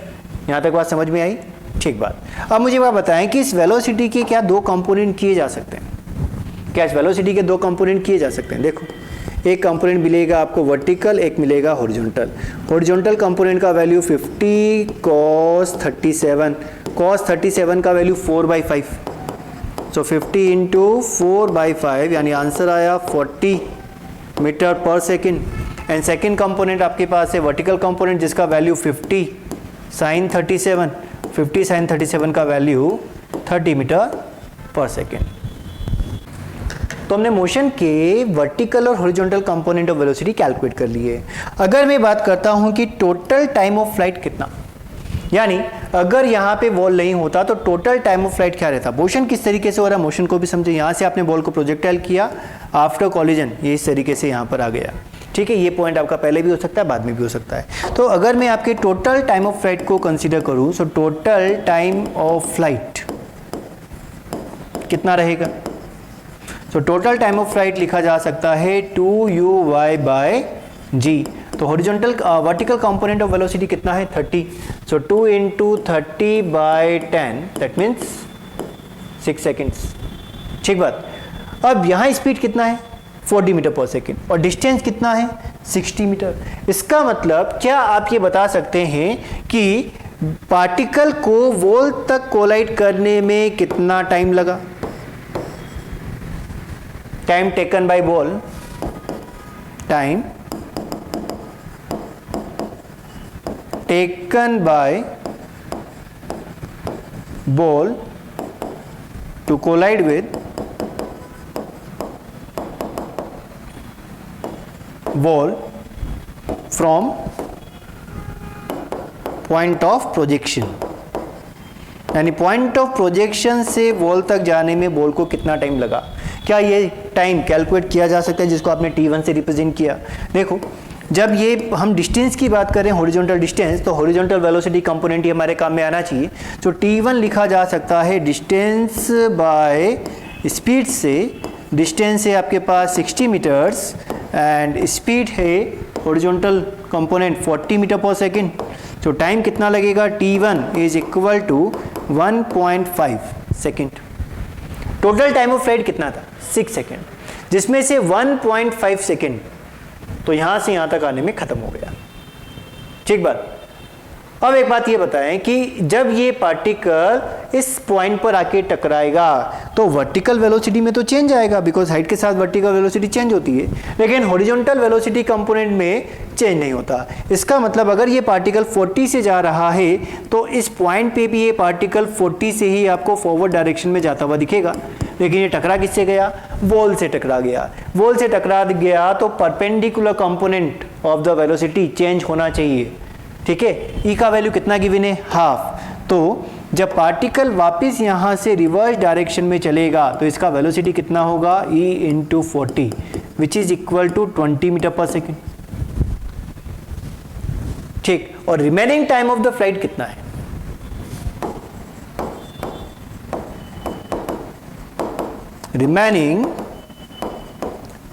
यहां तक बात समझ में आई? ठीक बात। अब मुझे बात बताएं कि इस वेलोसिटी के क्या दो कंपोनेंट किए जा सकते हैं? क्या इस वेलोसिटी के दो कंपोनेंट किए जा सकते हैं? देखो, एक कंपोनेंट मिलेगा आपको वर्टिकल, एक मिलेगा हॉरिजॉन्टल। हॉरिजॉन्टल कंपोनेंट का वैल्यू 50 cos 37, cos 37 का वैल्यू 4/5, सो 50 इंटू 4/5 यानी आंसर आया 40 मीटर पर सेकेंड। एंड सेकेंड कंपोनेंट आपके पास है वर्टिकल कंपोनेंट जिसका वैल्यू 50 sin 37, 50 sin 37 का वैल्यू 30 मीटर पर सेकेंड। तो हमने मोशन के वर्टिकल और horizontal component of velocity calculate कर लिए। अगर मैं बात करता हूं कि टोटल टाइम ऑफ फ्लाइट कितना, यानी अगर यहां पे बॉल नहीं होता तो टोटल टाइम ऑफ फ्लाइट क्या रहता? मोशन किस तरीके से हो रहा है, मोशन को भी समझे। यहां से आपने बॉल को प्रोजेक्टाइल किया, आफ्टर कॉलिजन ये इस तरीके से यहां पर आ गया, ठीक है। ये पॉइंट आपका पहले भी हो सकता है, बाद में भी हो सकता है। तो अगर मैं आपके टोटल टाइम ऑफ फ्लाइट को कंसीडर करूं, सो टोटल टाइम ऑफ फ्लाइट कितना रहेगा? तो टोटल टाइम ऑफ फ्लाइट लिखा जा सकता है 2uy/g। तो horizontal vertical component of velocity कितना है? 30, सो 2 × 30/10 दैट मीन्स 6 सेकेंड्स। ठीक बात। अब यहाँ स्पीड कितना है? 40 मीटर पर सेकेंड, और डिस्टेंस कितना है? 60 मीटर। इसका मतलब क्या आप ये बता सकते हैं कि पार्टिकल को वॉल तक कोलाइड करने में कितना टाइम लगा? Time taken by ball, time taken by ball to collide with ball from point of projection, यानी पॉइंट ऑफ प्रोजेक्शन से बॉल तक जाने में बॉल को कितना टाइम लगा। क्या ये टाइम कैलकुलेट किया जा सकता है जिसको आपने t1 से रिप्रेजेंट किया? देखो, जब ये हम डिस्टेंस की बात करें, हॉरिजॉन्टल डिस्टेंस, तो हॉरिजॉन्टल वेलोसिटी कंपोनेंट ही हमारे काम में आना चाहिए। तो t1 लिखा जा सकता है डिस्टेंस बाय स्पीड से। डिस्टेंस है आपके पास 60 मीटर्स एंड स्पीड है हॉरिजॉन्टल कंपोनेंट 40 मीटर पर सेकेंड। तो टाइम कितना लगेगा? t1 is equal to 1.5 second. Total time of flight कितना था? 6 सेकेंड, जिसमें से 1.5 सेकेंड तो यहां से यहां तक आने में खत्म हो गया। ठीक बात। अब एक बात ये बताएं कि जब ये पार्टिकल इस पॉइंट पर आके टकराएगा तो वर्टिकल वेलोसिटी में तो चेंज आएगा, बिकॉज हाइट के साथ वर्टिकल वेलोसिटी चेंज होती है, लेकिन हॉरिजॉन्टल वेलोसिटी कंपोनेंट में चेंज नहीं होता। इसका मतलब अगर ये पार्टिकल 40 से जा रहा है तो इस पॉइंट पे भी ये पार्टिकल 40 से ही आपको फॉरवर्ड डायरेक्शन में जाता हुआ दिखेगा। लेकिन ये टकरा किससे गया? वॉल से टकरा गया। वॉल से टकरा गया तो perpendicular component of the velocity change होना चाहिए। ठीक है, ई का वैल्यू कितना गिवन है? हाफ। तो जब पार्टिकल वापस यहां से रिवर्स डायरेक्शन में चलेगा तो इसका वेलोसिटी कितना होगा? E into 40 which is equal to 20 metre पर सेकेंड। ठीक, और remaining time of the flight कितना है? रिमेनिंग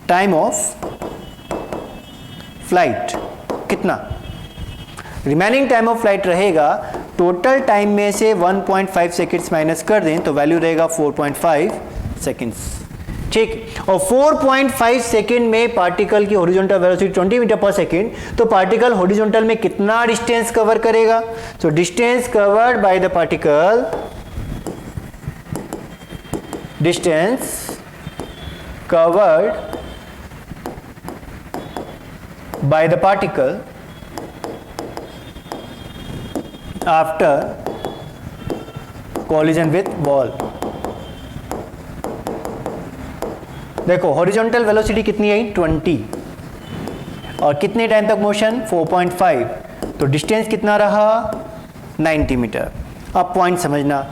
टाइम ऑफ फ्लाइट कितना? रिमेनिंग टाइम ऑफ फ्लाइट रहेगा, टोटल टाइम में से 1.5 सेकेंड्स माइनस कर दें तो वैल्यू रहेगा 4.5 सेकेंड्स। ठीक, और 4.5 सेकेंड में पार्टिकल की हॉरिजॉन्टल वेलोसिटी 20 मीटर पर सेकेंड, तो पार्टिकल हॉरिजॉन्टल में कितना डिस्टेंस कवर करेगा? So distance covered by the particle, distance covered by the particle after collision with ball। देखो, हॉरिजॉन्टल वेलोसिटी कितनी आई? 20, और कितने टाइम तक मोशन? 4.5, तो डिस्टेंस कितना रहा? 90 मीटर। अब पॉइंट समझना,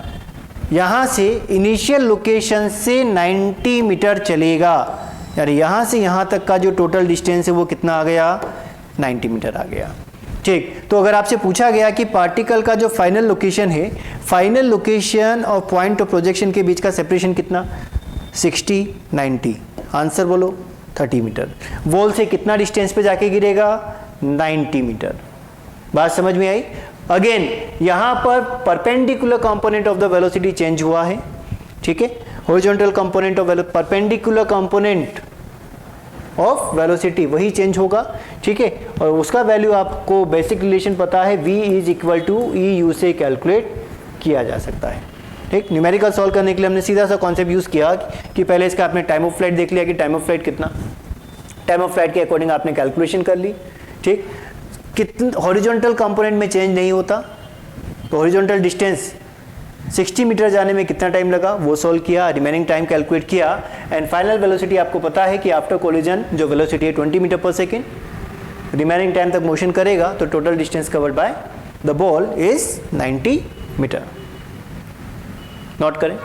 यहां से इनिशियल लोकेशन से 90 मीटर चलेगा, यानी यहां से यहां तक का जो टोटल डिस्टेंस है वो कितना आ गया? 90 मीटर आ गया। ठीक, तो अगर आपसे पूछा गया कि पार्टिकल का जो फाइनल लोकेशन है, फाइनल लोकेशन और पॉइंट ऑफ प्रोजेक्शन के बीच का सेपरेशन कितना? 60, 90, आंसर बोलो 30 मीटर। वॉल से कितना डिस्टेंस पे जाके गिरेगा? 90 मीटर। बात समझ में आई? अगेन यहां पर perpendicular component of the velocity change हुआ है, ठीक है, horizontal component of perpendicular component of velocity वही चेंज होगा, ठीक है, और उसका वैल्यू आपको बेसिक रिलेशन पता है, v is equal to E U से कैलकुलेट किया जा सकता है। ठीक, न्यूमेरिकल सॉल्व करने के लिए हमने सीधा सा कॉन्सेप्ट यूज किया कि पहले इसका आपने टाइम ऑफ फ्लाइट देख लिया कि टाइम ऑफ फ्लाइट कितना, टाइम ऑफ फ्लाइट के अकॉर्डिंग आपने कैलकुलेशन कर ली, ठीक, कितना हॉरिजॉन्टल कंपोनेंट में चेंज नहीं होता, तो हॉरिजॉन्टल डिस्टेंस 60 मीटर जाने में कितना टाइम लगा वो सॉल्व किया, रिमेनिंग टाइम कैलकुलेट किया, एंड फाइनल वेलोसिटी आपको पता है कि आफ्टर कोलिजन जो वेलोसिटी है 20 मीटर पर सेकेंड, रिमेनिंग टाइम तक मोशन करेगा तो total distance covered by the ball is 90 metre. Note करें।